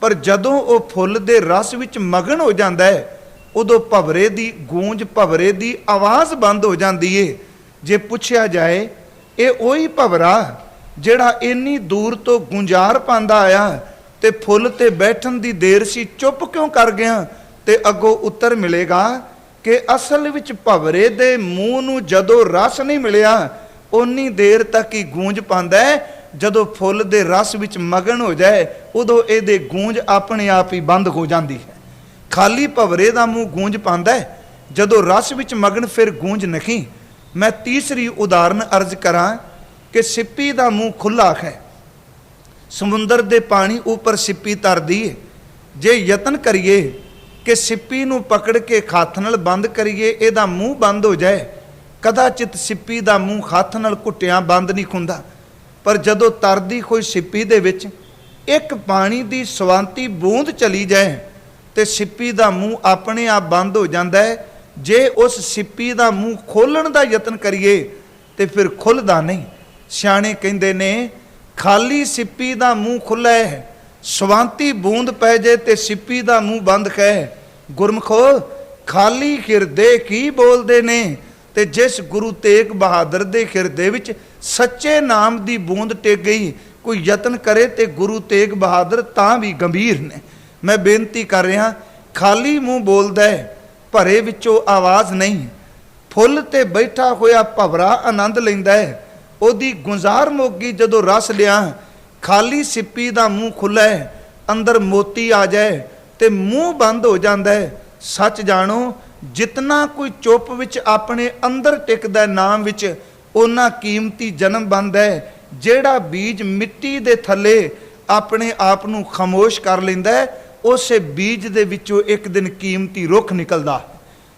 ਪਰ ਜਦੋਂ ਉਹ ਫੁੱਲ ਦੇ ਰਸ ਵਿੱਚ ਮਗਨ ਹੋ ਜਾਂਦਾ ਹੈ ਉਦੋਂ ਭਵਰੇ ਦੀ ਗੂੰਜ, ਭਵਰੇ ਦੀ ਆਵਾਜ਼ ਬੰਦ ਹੋ ਜਾਂਦੀ ਏ। ਜੇ ਪੁੱਛਿਆ ਜਾਏ ਇਹ ਉਹੀ ਭਵਰਾ ਜਿਹੜਾ ਇੰਨੀ ਦੂਰ ਤੋਂ ਗੁੰਜਾਰ ਪਾਉਂਦਾ ਆਇਆ ਤੇ ਫੁੱਲ ਤੇ ਬੈਠਣ ਦੀ ਦੇਰ ਸੀ, ਚੁੱਪ ਕਿਉਂ ਕਰ ਗਿਆ, ਤੇ ਅੱਗੋਂ ਉੱਤਰ ਮਿਲੇਗਾ ਕਿ ਅਸਲ ਵਿੱਚ ਭਵਰੇ ਦੇ ਮੂੰਹ ਨੂੰ ਜਦੋਂ ਰਸ ਨਹੀਂ ਮਿਲਿਆ ਓਨੀ ਦੇਰ ਤੱਕ ਹੀ ਗੂੰਜ ਪਾਉਂਦਾ ਹੈ। ਜਦੋਂ ਫੁੱਲ ਦੇ ਰਸ ਵਿੱਚ ਮਗਨ ਹੋ ਜਾਏ ਉਦੋਂ ਇਹਦੇ ਗੂੰਜ ਆਪਣੇ ਆਪ ਹੀ ਬੰਦ ਹੋ ਜਾਂਦੀ ਹੈ। ਖਾਲੀ ਭਵਰੇ ਦਾ ਮੂੰਹ ਗੂੰਜ ਪਾਉਂਦਾ ਹੈ, ਜਦੋਂ ਰਸ ਵਿੱਚ ਮਗਨ ਫਿਰ ਗੂੰਜ ਨਹੀਂ। ਮੈਂ ਤੀਸਰੀ ਉਦਾਹਰਨ ਅਰਜ਼ ਕਰਾਂ ਕਿ ਸਿੱਪੀ ਦਾ ਮੂੰਹ ਖੁੱਲਾ ਹੈ, ਸਮੁੰਦਰ ਦੇ ਪਾਣੀ ਉੱਪਰ ਸਿੱਪੀ ਤਰਦੀ ਹੈ। ਜੇ ਯਤਨ ਕਰੀਏ ਕਿ ਸਿੱਪੀ ਨੂੰ ਪਕੜ ਕੇ ਹੱਥ ਨਾਲ ਬੰਦ ਕਰੀਏ ਇਹਦਾ ਮੂੰਹ ਬੰਦ ਹੋ ਜਾਏ, ਕਦਾਚਿਤ ਸਿੱਪੀ ਦਾ ਮੂੰਹ ਹੱਥ ਨਾਲ ਘੁੱਟਿਆਂ ਬੰਦ ਨਹੀਂ ਹੁੰਦਾ। ਪਰ ਜਦੋਂ ਤਰਦੀ ਹੋਈ ਸਿੱਪੀ ਦੇ ਵਿੱਚ ਇੱਕ ਪਾਣੀ ਦੀ ਸਵਾਂਤੀ ਬੂੰਦ ਚਲੀ ਜਾਏ ਤੇ ਸਿੱਪੀ ਦਾ ਮੂੰਹ ਆਪਣੇ ਆਪ ਬੰਦ ਹੋ ਜਾਂਦਾ ਹੈ। ਜੇ ਉਸ ਸਿੱਪੀ ਦਾ ਮੂੰਹ ਖੋਲਣ ਦਾ ਯਤਨ ਕਰੀਏ ਤੇ ਫਿਰ ਖੁੱਲਦਾ ਨਹੀਂ। ਸਿਆਣੇ ਕਹਿੰਦੇ ਨੇ ਖਾਲੀ ਸਿੱਪੀ ਦਾ ਮੂੰਹ ਖੁੱਲ੍ਹਾ ਹੈ, ਸਵਾਂਤੀ ਬੂੰਦ ਪੈ ਜੇ ਤੇ ਸਿੱਪੀ ਦਾ ਮੂੰਹ ਬੰਦ ਹੈ। ਗੁਰਮਖੋ ਖਾਲੀ ਹਿਰਦੇ ਕੀ ਬੋਲਦੇ ਨੇ, ਤੇ ਜਿਸ ਗੁਰੂ ਤੇਗ ਬਹਾਦਰ ਦੇ ਹਿਰਦੇ ਵਿੱਚ ਸੱਚੇ ਨਾਮ ਦੀ ਬੂੰਦ ਟਿਕ ਗਈ, ਕੋਈ ਯਤਨ ਕਰੇ ਤੇ ਗੁਰੂ ਤੇਗ ਬਹਾਦਰ ਤਾਂ ਵੀ ਗੰਭੀਰ ਨੇ। ਮੈਂ ਬੇਨਤੀ ਕਰ ਰਿਹਾ, ਖਾਲੀ ਮੂੰਹ ਬੋਲਦਾ ਹੈ, ਭਰੇ ਵਿੱਚੋਂ ਆਵਾਜ਼ ਨਹੀਂ। ਫੁੱਲ ਤੇ ਬੈਠਾ ਹੋਇਆ ਭਵਰਾ ਆਨੰਦ ਲੈਂਦਾ ਹੈ, ਉਹਦੀ ਗੁਜ਼ਾਰ ਮੋਗੀ ਜਦੋਂ ਰਸ ਲਿਆ। ਖਾਲੀ ਸਿੱਪੀ ਦਾ ਮੂੰਹ ਖੁੱਲ੍ਹਾ ਹੈ, ਅੰਦਰ ਮੋਤੀ ਆ ਜਾਏ ਤੇ ਮੂੰਹ ਬੰਦ ਹੋ ਜਾਂਦਾ ਹੈ। ਸੱਚ ਜਾਣੋ ਜਿਤਨਾ ਕੋਈ ਚੁੱਪ ਵਿੱਚ ਆਪਣੇ ਅੰਦਰ ਟਿਕਦਾ ਨਾਮ ਵਿੱਚ, ਉਹਨਾਂ ਕੀਮਤੀ ਜਨਮ ਬਣਦਾ ਹੈ। ਜਿਹੜਾ ਬੀਜ ਮਿੱਟੀ ਦੇ ਥੱਲੇ ਆਪਣੇ ਆਪ ਨੂੰ ਖਾਮੋਸ਼ ਕਰ ਲੈਂਦਾ ਹੈ, ਉਸੇ ਬੀਜ ਦੇ ਵਿੱਚੋਂ ਇੱਕ ਦਿਨ ਕੀਮਤੀ ਰੁੱਖ ਨਿਕਲਦਾ।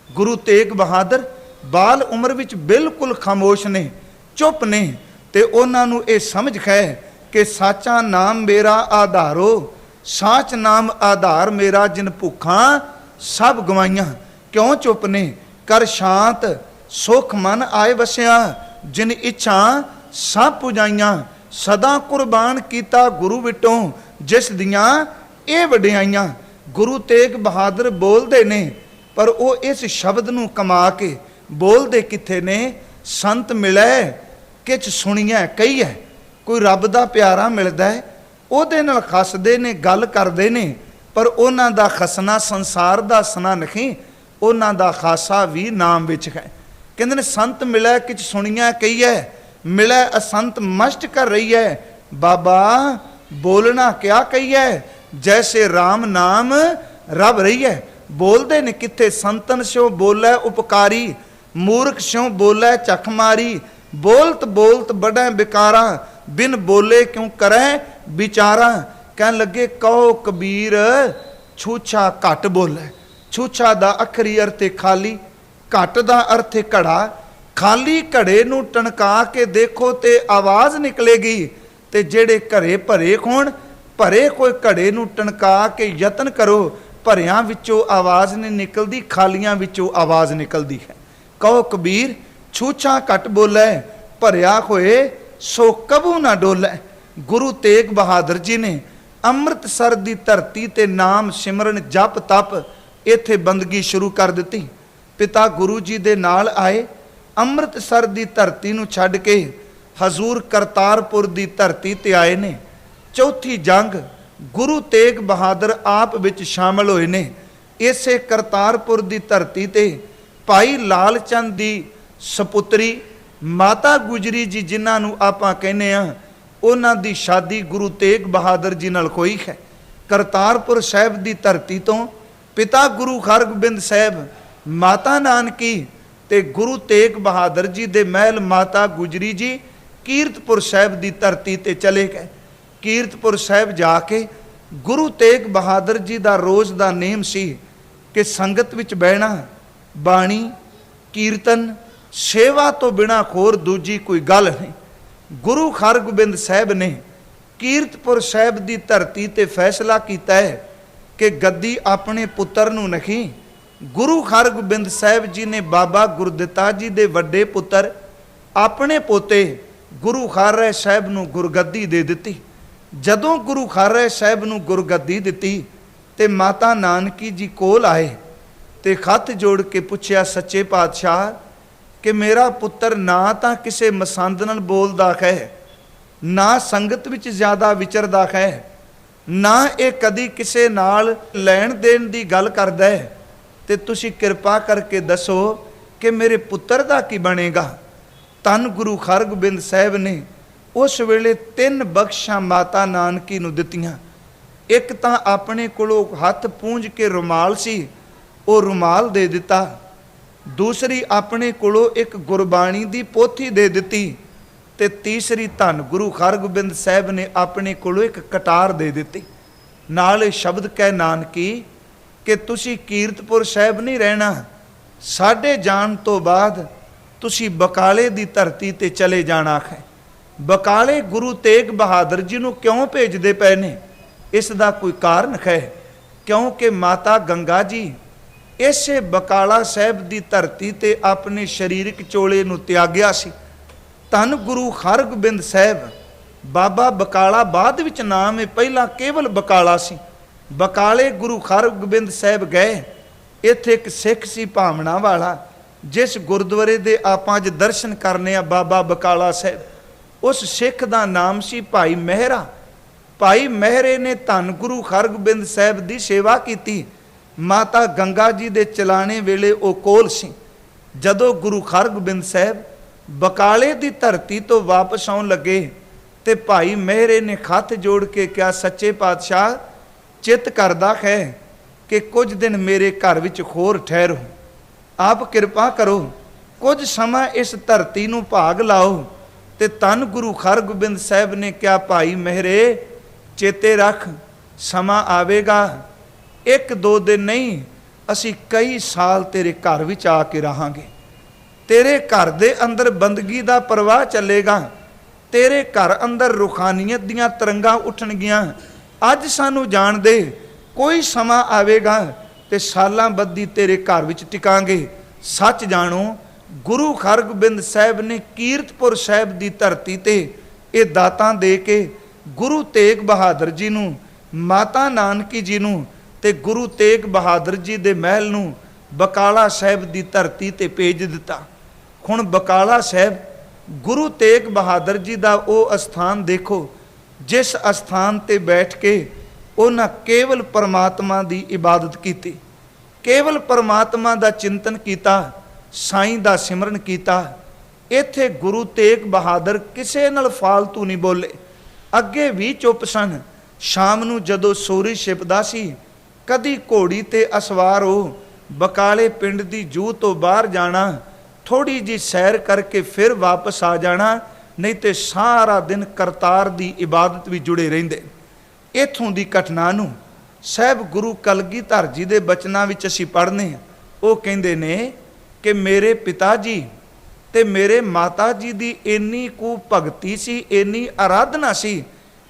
ਗੁਰੂ ਤੇਗ ਬਹਾਦਰ ਬਾਲ ਉਮਰ ਵਿੱਚ ਬਿਲਕੁਲ ਖਾਮੋਸ਼ ਨੇ, ਚੁੱਪ ਨੇ, ਤੇ ਉਹਨਾਂ ਨੂੰ ਇਹ ਸਮਝ ਹੈ ਕਿ ਸਾਚਾ ਨਾਮ ਮੇਰਾ ਆਧਾਰੋ, ਸਾਚ ਨਾਮ ਆਧਾਰ ਮੇਰਾ, ਜਿਨ ਭੁੱਖਾਂ ਸਭ ਗਵਾਈਆਂ। ਕਿਉਂ ਚੁੱਪ ਨੇ? ਕਰ ਸ਼ਾਂਤ ਸੁਖ ਮਨ ਆਏ ਵਸਿਆ, ਜਿਨ ਇੱਛਾ ਸਭ ਪੁਜਾਈਆਂ। ਸਦਾ ਕੁਰਬਾਨ ਕੀਤਾ ਗੁਰੂ ਵਿਟੋਂ, ਜਿਸ ਦੀਆਂ ਇਹ ਵਡਿਆਈਆਂ। ਗੁਰੂ ਤੇਗ ਬਹਾਦਰ ਬੋਲਦੇ ਨੇ, ਪਰ ਉਹ ਇਸ ਸ਼ਬਦ ਨੂੰ ਕਮਾ ਕੇ ਬੋਲਦੇ ਕਿੱਥੇ ਨੇ? ਸੰਤ ਮਿਲੇ ਕਿਛ ਸੁਣੀਐ ਕਹੀਐ। ਕੋਈ ਰੱਬ ਦਾ ਪਿਆਰਾ ਮਿਲਦਾ ਹੈ, ਉਹਦੇ ਨਾਲ ਖਸਦੇ ਨੇ, ਗੱਲ ਕਰਦੇ ਨੇ, ਪਰ ਉਹਨਾਂ ਦਾ ਖਸਨਾ ਸੰਸਾਰ ਦਾ ਸਨਾ ਨਹੀਂ, ਉਹਨਾਂ ਦਾ ਖਾਸਾ ਵੀ ਨਾਮ ਵਿੱਚ ਹੈ। ਕਹਿੰਦੇ ਨੇ ਸੰਤ ਮਿਲੇ ਕਿਛ ਸੁਣੀਐ ਕਹੀਐ, ਮਿਲੇ ਅਸੰਤ ਮਸ਼ਟ ਕਰ ਰਹੀ ਹੈ। ਬਾਬਾ बोलना क्या कही है, जैसे राम नाम रब रही है। बोलते ने किथे संतन स्यों बोलै उपकारी, मूर्ख स्यों बोलै चख मारी। बोलत बोलत बड़ै बिकारा, बिन बोले क्यों करै विचारा। कह लगे कहो कबीर छूछा घट बोलै। छूछा दा अखरी अर्थ है खाली, घट दा अर्थ है घड़ा। खाली घड़े नूं टणका के देखो ते आवाज़ निकलेगी, ते जेड़े घरे भरे होण, भरे कोई घड़े नूं टणका के यतन करो, भरियां विचों आवाज़ नहीं निकलती, खालियां विचों आवाज़ निकलती है। कहो कबीर छूछा घट बोलै, भरिया होए सो कबू ना डोलै। गुरु तेग बहादुर जी ने ਅੰਮ੍ਰਿਤਸਰ ਦੀ ਧਰਤੀ ਤੇ ਨਾਮ ਸਿਮਰਨ ਜਪ ਤਪ ਇੱਥੇ ਬੰਦਗੀ ਸ਼ੁਰੂ ਕਰ ਦਿੱਤੀ। ਪਿਤਾ ਗੁਰੂ ਜੀ ਦੇ ਨਾਲ ਆਏ, ਅੰਮ੍ਰਿਤਸਰ ਦੀ ਧਰਤੀ ਨੂੰ ਛੱਡ ਕੇ ਹਜ਼ੂਰ ਕਰਤਾਰਪੁਰ ਦੀ ਧਰਤੀ ਤੇ ਆਏ ਨੇ। ਚੌਥੀ ਜੰਗ ਗੁਰੂ ਤੇਗ ਬਹਾਦਰ ਆਪ ਵਿੱਚ ਸ਼ਾਮਲ ਹੋਏ ਨੇ। ਇਸੇ ਕਰਤਾਰਪੁਰ ਦੀ ਧਰਤੀ ਤੇ ਭਾਈ ਲਾਲ ਚੰਦ ਦੀ ਸਪੁੱਤਰੀ ਮਾਤਾ ਗੁਜਰੀ ਜੀ, ਜਿਨ੍ਹਾਂ ਨੂੰ ਆਪਾਂ ਕਹਿੰਦੇ ਆ, ਉਹਨਾਂ ਦੀ ਸ਼ਾਦੀ ਗੁਰੂ ਤੇਗ ਬਹਾਦਰ ਜੀ ਨਾਲ ਹੋਈ ਹੈ। ਕਰਤਾਰਪੁਰ ਸਾਹਿਬ ਦੀ ਧਰਤੀ ਤੋਂ ਪਿਤਾ ਗੁਰੂ ਹਰਗੋਬਿੰਦ ਸਾਹਿਬ, ਮਾਤਾ ਨਾਨਕੀ ਤੇ ਗੁਰੂ ਤੇਗ ਬਹਾਦਰ ਜੀ ਦੇ ਮਹਿਲ ਮਾਤਾ ਗੁਜਰੀ ਜੀ ਕੀਰਤਪੁਰ ਸਾਹਿਬ ਦੀ ਧਰਤੀ ਤੇ ਚਲੇ ਗਏ। ਕੀਰਤਪੁਰ ਸਾਹਿਬ ਜਾ ਕੇ ਗੁਰੂ ਤੇਗ ਬਹਾਦਰ ਜੀ ਦਾ ਰੋਜ਼ ਦਾ ਨੇਮ ਸੀ ਕਿ ਸੰਗਤ ਵਿੱਚ ਬਹਿਣਾ, ਬਾਣੀ ਕੀਰਤਨ ਸੇਵਾ ਤੋਂ ਬਿਨਾਂ ਹੋਰ ਦੂਜੀ ਕੋਈ ਗੱਲ ਨਹੀਂ। ਗੁਰੂ ਹਰਗੋਬਿੰਦ ਸਾਹਿਬ ਨੇ ਕੀਰਤਪੁਰ ਸਾਹਿਬ ਦੀ ਧਰਤੀ ਤੇ ਫੈਸਲਾ ਕੀਤਾ ਹੈ ਕਿ ਗੱਦੀ ਆਪਣੇ ਪੁੱਤਰ ਨੂੰ ਨਹੀਂ। ਗੁਰੂ ਹਰਗੋਬਿੰਦ ਸਾਹਿਬ ਜੀ ਨੇ ਬਾਬਾ ਗੁਰਦਿੱਤਾ ਜੀ ਦੇ ਵੱਡੇ ਪੁੱਤਰ ਆਪਣੇ ਪੋਤੇ ਗੁਰੂ ਹਰਿ ਸਾਹਿਬ ਨੂੰ ਗੁਰਗੱਦੀ ਦੇ ਦਿੱਤੀ। ਜਦੋਂ ਗੁਰੂ ਹਰਿ ਸਾਹਿਬ ਨੂੰ ਗੁਰਗੱਦੀ ਦਿੱਤੀ ਤੇ ਮਾਤਾ ਨਾਨਕੀ ਜੀ ਕੋਲ ਆਏ ਤੇ ਹੱਥ ਜੋੜ ਕੇ ਪੁੱਛਿਆ, ਸੱਚੇ ਪਾਤਸ਼ਾਹ ਕਿ ਮੇਰਾ ਪੁੱਤਰ ਨਾ ਤਾਂ ਕਿਸੇ ਮਸੰਦ ਨਾਲ ਬੋਲਦਾ ਹੈ, ਨਾ ਸੰਗਤ ਵਿੱਚ ਜ਼ਿਆਦਾ ਵਿਚਰਦਾ ਹੈ, ਨਾ ਇਹ ਕਦੀ ਕਿਸੇ ਨਾਲ ਲੈਣ ਦੇਣ ਦੀ ਗੱਲ ਕਰਦਾ ਹੈ, ਤੇ ਤੁਸੀਂ ਕਿਰਪਾ ਕਰਕੇ ਦੱਸੋ ਕਿ ਮੇਰੇ ਪੁੱਤਰ ਦਾ ਕੀ ਬਣੇਗਾ। ਧੰਨ ਗੁਰੂ ਹਰਗੋਬਿੰਦ ਸਾਹਿਬ ਨੇ ਉਸ ਵੇਲੇ 3 ਬਖਸ਼ਾਂ ਮਾਤਾ ਨਾਨਕੀ ਨੂੰ ਦਿੱਤੀਆਂ। ਇੱਕ ਤਾਂ ਆਪਣੇ ਕੋਲੋਂ ਹੱਥ ਪੂੰਝ ਕੇ ਰੁਮਾਲ ਸੀ, ਉਹ ਰੁਮਾਲ ਦੇ ਦਿੱਤਾ। ਦੂਸਰੀ ਆਪਣੇ ਕੋਲੋਂ ਇੱਕ ਗੁਰਬਾਣੀ ਦੀ ਪੋਥੀ ਦੇ ਦਿੱਤੀ, ਤੇ ਤੀਸਰੀ ਧੰਨ ਗੁਰੂ ਹਰਗੋਬਿੰਦ ਸਾਹਿਬ ਨੇ ਆਪਣੇ ਕੋਲੋਂ ਇੱਕ ਕਟਾਰ ਦੇ ਦਿੱਤੀ। ਨਾਲ ਇਹ ਸ਼ਬਦ ਕਹਿ ਨਾਨਕੀ ਕਿ ਤੁਸੀਂ ਕੀਰਤਪੁਰ ਸਾਹਿਬ ਨਹੀਂ ਰਹਿਣਾ, ਸਾਡੇ ਜਾਣ ਤੋਂ ਬਾਅਦ ਤੁਸੀਂ ਬਕਾਲੇ ਦੀ ਧਰਤੀ ਤੇ ਚਲੇ ਜਾਣਾ ਹੈ। ਬਕਾਲੇ ਗੁਰੂ ਤੇਗ ਬਹਾਦਰ ਜੀ ਨੂੰ ਕਿਉਂ ਭੇਜਦੇ ਪਏ ਨੇ, ਇਸ ਦਾ ਕੋਈ ਕਾਰਨ ਹੈ। ਕਿਉਂਕਿ ਮਾਤਾ ਗੰਗਾ ਜੀ ਇਸੇ ਬਕਾਲਾ ਸਾਹਿਬ ਦੀ ਧਰਤੀ ਤੇ ਆਪਣੇ ਸਰੀਰਕ ਚੋਲੇ ਨੂੰ ਤਿਆਗਿਆ ਸੀ। ਧੰਨ ਗੁਰੂ ਹਰਗੋਬਿੰਦ ਸਾਹਿਬ, ਬਾਬਾ ਬਕਾਲਾ ਬਾਅਦ ਵਿੱਚ ਨਾਮ ਹੈ, ਪਹਿਲਾਂ ਕੇਵਲ ਬਕਾਲਾ ਸੀ। ਬਕਾਲੇ ਗੁਰੂ ਹਰਗੋਬਿੰਦ ਸਾਹਿਬ ਗਏ। ਇੱਥੇ ਇੱਕ ਸਿੱਖ ਸੀ ਭਾਵਨਾ ਵਾਲਾ, ਜਿਸ ਗੁਰਦੁਆਰੇ ਦੇ ਆਪਾਂ ਅੱਜ ਦਰਸ਼ਨ ਕਰਨੇ ਆ, ਬਾਬਾ ਬਕਾਲਾ ਸਾਹਿਬ, ਉਸ ਸਿੱਖ ਦਾ ਨਾਮ ਸੀ ਭਾਈ ਮਹਿਰਾ। ਭਾਈ ਮਹਿਰੇ ਨੇ ਧੰਨ ਗੁਰੂ ਹਰਗੋਬਿੰਦ ਸਾਹਿਬ ਦੀ ਸੇਵਾ ਕੀਤੀ। ਮਾਤਾ ਗੰਗਾ ਜੀ ਦੇ ਚਲਾਣੇ ਵੇਲੇ ਉਹ ਕੋਲ ਸੀ। ਜਦੋਂ ਗੁਰੂ ਹਰਗੋਬਿੰਦ ਸਾਹਿਬ ਬਕਾਲੇ ਦੀ ਧਰਤੀ ਤੋਂ ਵਾਪਸ ਆਉਣ ਲੱਗੇ ਤੇ ਭਾਈ ਮਹਿਰੇ ਨੇ ਹੱਥ ਜੋੜ ਕੇ ਕਿਹਾ, ਸੱਚੇ ਪਾਤਸ਼ਾਹ ਚਿੱਤ ਕਰਦਾ ਹੈ ਕਿ ਕੁਝ ਦਿਨ ਮੇਰੇ ਘਰ ਵਿੱਚ ਹੋਰ ਠਹਿਰੋ, ਆਪ ਕਿਰਪਾ ਕਰੋ, ਕੁਝ ਸਮਾਂ ਇਸ ਧਰਤੀ ਨੂੰ ਭਾਗ ਲਾਓ। ਤੇ ਧੰਨ ਗੁਰੂ ਹਰਗੋਬਿੰਦ ਸਾਹਿਬ ਨੇ ਕਿਹਾ, ਭਾਈ ਮਹਿਰੇ ਚੇਤੇ ਰੱਖ, ਸਮਾਂ ਆਵੇਗਾ, 1-2 ਦਿਨ ਨਹੀਂ, ਅਸੀਂ ਕਈ ਸਾਲ ਤੇਰੇ ਘਰ ਵਿੱਚ ਆ ਕੇ ਰਹਾਂਗੇ। ਤੇਰੇ ਘਰ ਦੇ ਅੰਦਰ ਬੰਦਗੀ ਦਾ ਪ੍ਰਵਾਹ ਚੱਲੇਗਾ, ਤੇਰੇ ਘਰ ਅੰਦਰ ਰੂਹਾਨੀਅਤ ਦੀਆਂ ਤਰੰਗਾਂ ਉੱਠਣਗੀਆਂ। ਅੱਜ ਸਾਨੂੰ ਜਾਣ ਦੇ, ਕੋਈ ਸਮਾਂ ਆਵੇਗਾ ਤੇ ਸਾਲਾਂ ਬੱਧੀ ਤੇਰੇ ਘਰ ਵਿੱਚ ਟਿਕਾਂਗੇ। ਸੱਚ ਜਾਣੋ, ਗੁਰੂ ਹਰਗੋਬਿੰਦ ਸਾਹਿਬ ਨੇ ਕੀਰਤਪੁਰ ਸਾਹਿਬ ਦੀ ਧਰਤੀ ਤੇ ਇਹ ਦਾਤਾਂ ਦੇ ਕੇ ਗੁਰੂ ਤੇਗ ਬਹਾਦਰ ਜੀ ਨੂੰ, ਮਾਤਾ ਨਾਨਕੀ ਜੀ ਨੂੰ ਤੇ ਗੁਰੂ ਤੇਗ ਬਹਾਦਰ ਜੀ ਦੇ ਮਹਿਲ ਨੂੰ ਬਕਾਲਾ ਸਾਹਿਬ ਦੀ ਧਰਤੀ ਤੇ ਭੇਜ ਦਿੱਤਾ। ਹੁਣ ਬਕਾਲਾ ਸਾਹਿਬ ਗੁਰੂ ਤੇਗ ਬਹਾਦਰ ਜੀ ਦਾ ਉਹ ਅਸਥਾਨ ਦੇਖੋ, ਜਿਸ ਅਸਥਾਨ ਤੇ ਬੈਠ ਕੇ ਉਹਨਾਂ ਕੇਵਲ ਪਰਮਾਤਮਾ ਦੀ ਇਬਾਦਤ ਕੀਤੀ, ਕੇਵਲ ਪਰਮਾਤਮਾ ਦਾ ਚਿੰਤਨ ਕੀਤਾ, ਸਾਈਂ ਦਾ ਸਿਮਰਨ ਕੀਤਾ। ਇੱਥੇ ਗੁਰੂ ਤੇਗ ਬਹਾਦਰ ਕਿਸੇ ਨਾਲ ਫਾਲਤੂ ਨਹੀਂ ਬੋਲੇ। ਅੱਗੇ ਵੀ ਚੁੱਪ ਸਨ। ਸ਼ਾਮ ਨੂੰ ਜਦੋਂ ਸੂਰਜ ਛਿਪਦਾ ਸੀ, ਕਦੀ ਘੋੜੀ ਤੇ ਅਸਵਾਰ ਹੋ ਬਕਾਲੇ ਪਿੰਡ ਦੀ ਜੂਹ ਤੋਂ ਬਾਹਰ ਜਾਣਾ, ਥੋੜੀ ਜੀ ਸੈਰ ਕਰਕੇ ਫਿਰ ਵਾਪਸ ਆ ਜਾਣਾ, ਨਹੀਂ ਤੇ ਸਾਰਾ ਦਿਨ ਕਰਤਾਰ ਦੀ ਇਬਾਦਤ ਵੀ ਜੁੜੇ ਰਹਿੰਦੇ। ਇਥੋਂ ਦੀ ਘਟਨਾ ਨੂੰ ਸਾਹਿਬ ਗੁਰੂ ਕਲਗੀਧਰ ਜੀ ਦੇ ਬਚਨਾਂ ਵਿੱਚ ਅਸੀਂ ਪੜ੍ਹਨੇ ਹਾਂ। ਉਹ ਕਹਿੰਦੇ ਨੇ ਕਿ ਮੇਰੇ ਪਿਤਾ ਜੀ ਤੇ ਮੇਰੇ ਮਾਤਾ ਜੀ ਦੀ ਇੰਨੀ ਕੁ ਭਗਤੀ ਸੀ, ਇੰਨੀ ਆਰਾਧਨਾ ਸੀ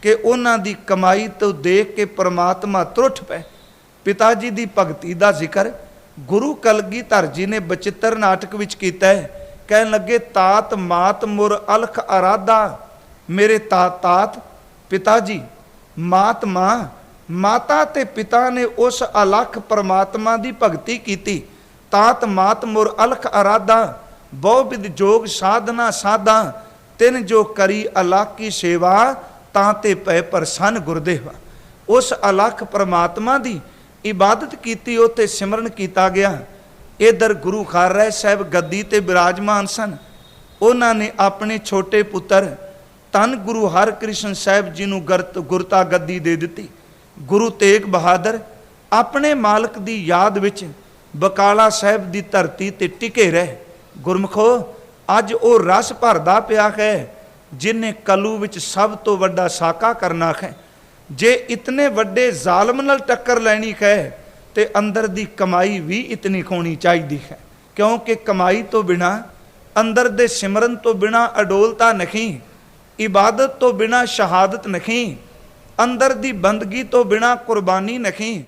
ਕਿ ਉਹਨਾਂ ਦੀ ਕਮਾਈ ਤੋਂ ਦੇਖ ਕੇ ਪ੍ਰਮਾਤਮਾ ਤਰੁੱਠ ਪਏ। ਪਿਤਾ ਜੀ ਦੀ ਭਗਤੀ ਦਾ ਜ਼ਿਕਰ ਗੁਰੂ ਕਲਗੀਧਰ ਜੀ ਨੇ ਬਚਿੱਤਰ ਨਾਟਕ ਵਿੱਚ ਕੀਤਾ ਹੈ। ਕਹਿਣ ਲੱਗੇ, ਤਾਤ ਮਾਤ ਮੁਰ ਅਲਖ ਆਰਾਧਾ, ਮੇਰੇ ਤਾਤ ਪਿਤਾ ਜੀ, ਮਾਤ ਮਾਂ, ਮਾਤਾ ਤੇ ਪਿਤਾ ਨੇ ਉਸ ਅਲਖ ਪਰਮਾਤਮਾ ਦੀ ਭਗਤੀ ਕੀਤੀ। ਤਾਤ ਮਾਤ ਮੁਰ ਅਲਖ ਆਰਾਧਾ, ਬਹੁ ਵਿਦ ਜੋਗ ਸਾਧਨਾ ਸਾਧਾ, ਤਿਨ ਜੋ ਕਰੀ ਅਲਖ ਕੀ ਸੇਵਾ, ਤਾਂ ਤੇ ਪੈ ਪ੍ਰਸੰਨ ਗੁਰਦੇਵਾ। ਉਸ ਅਲਖ ਪਰਮਾਤਮਾ ਦੀ ਇਬਾਦਤ ਕੀਤੀ, ਉੱਤੇ ਸਿਮਰਨ ਕੀਤਾ ਗਿਆ। ਇਧਰ ਗੁਰੂ ਖਾਰ ਰਾਏ ਸਾਹਿਬ ਗੱਦੀ ਤੇ ਬਿਰਾਜਮਾਨ ਸਨ। ਉਹਨਾਂ ਨੇ ਆਪਣੇ ਛੋਟੇ ਪੁੱਤਰ ਧੰਨ ਗੁਰੂ ਹਰਕ੍ਰਿਸ਼ਨ ਸਾਹਿਬ ਜੀ ਨੂੰ ਗੁਰਤਾ ਗੱਦੀ ਦੇ ਦਿੱਤੀ। ਗੁਰੂ ਤੇਗ ਬਹਾਦਰ ਆਪਣੇ ਮਾਲਕ ਦੀ ਯਾਦ ਵਿੱਚ ਬਕਾਲਾ ਸਾਹਿਬ ਦੀ ਧਰਤੀ ਤੇ ਟਿਕੇ ਰਹੇ। ਗੁਰਮਖੋ, ਅੱਜ ਉਹ ਰਸ ਭਰਦਾ ਪਿਆ ਹੈ ਜਿਨੇ ਕਲੂ ਵਿੱਚ ਸਭ ਤੋਂ ਵੱਡਾ ਸਾਕਾ ਕਰਨਾ ਹੈ। ਜੇ ਇਤਨੇ ਵੱਡੇ ਜ਼ਾਲਮ ਨਾਲ ਟੱਕਰ ਲੈਣੀ ਹੈ ਤੇ ਅੰਦਰ ਦੀ ਕਮਾਈ ਵੀ ਇਤਨੀ ਹੋਣੀ ਚਾਹੀਦੀ ਹੈ, ਕਿਉਂਕਿ ਕਮਾਈ ਤੋਂ ਬਿਨਾ, ਅੰਦਰ ਦੇ ਸਿਮਰਨ ਤੋਂ ਬਿਨਾ ਅਡੋਲਤਾ ਨਹੀਂ, ਇਬਾਦਤ ਤੋਂ ਬਿਨਾ ਸ਼ਹਾਦਤ ਨਹੀਂ, ਅੰਦਰ ਦੀ ਬੰਦਗੀ ਤੋਂ ਬਿਨਾ ਕੁਰਬਾਨੀ ਨਹੀਂ।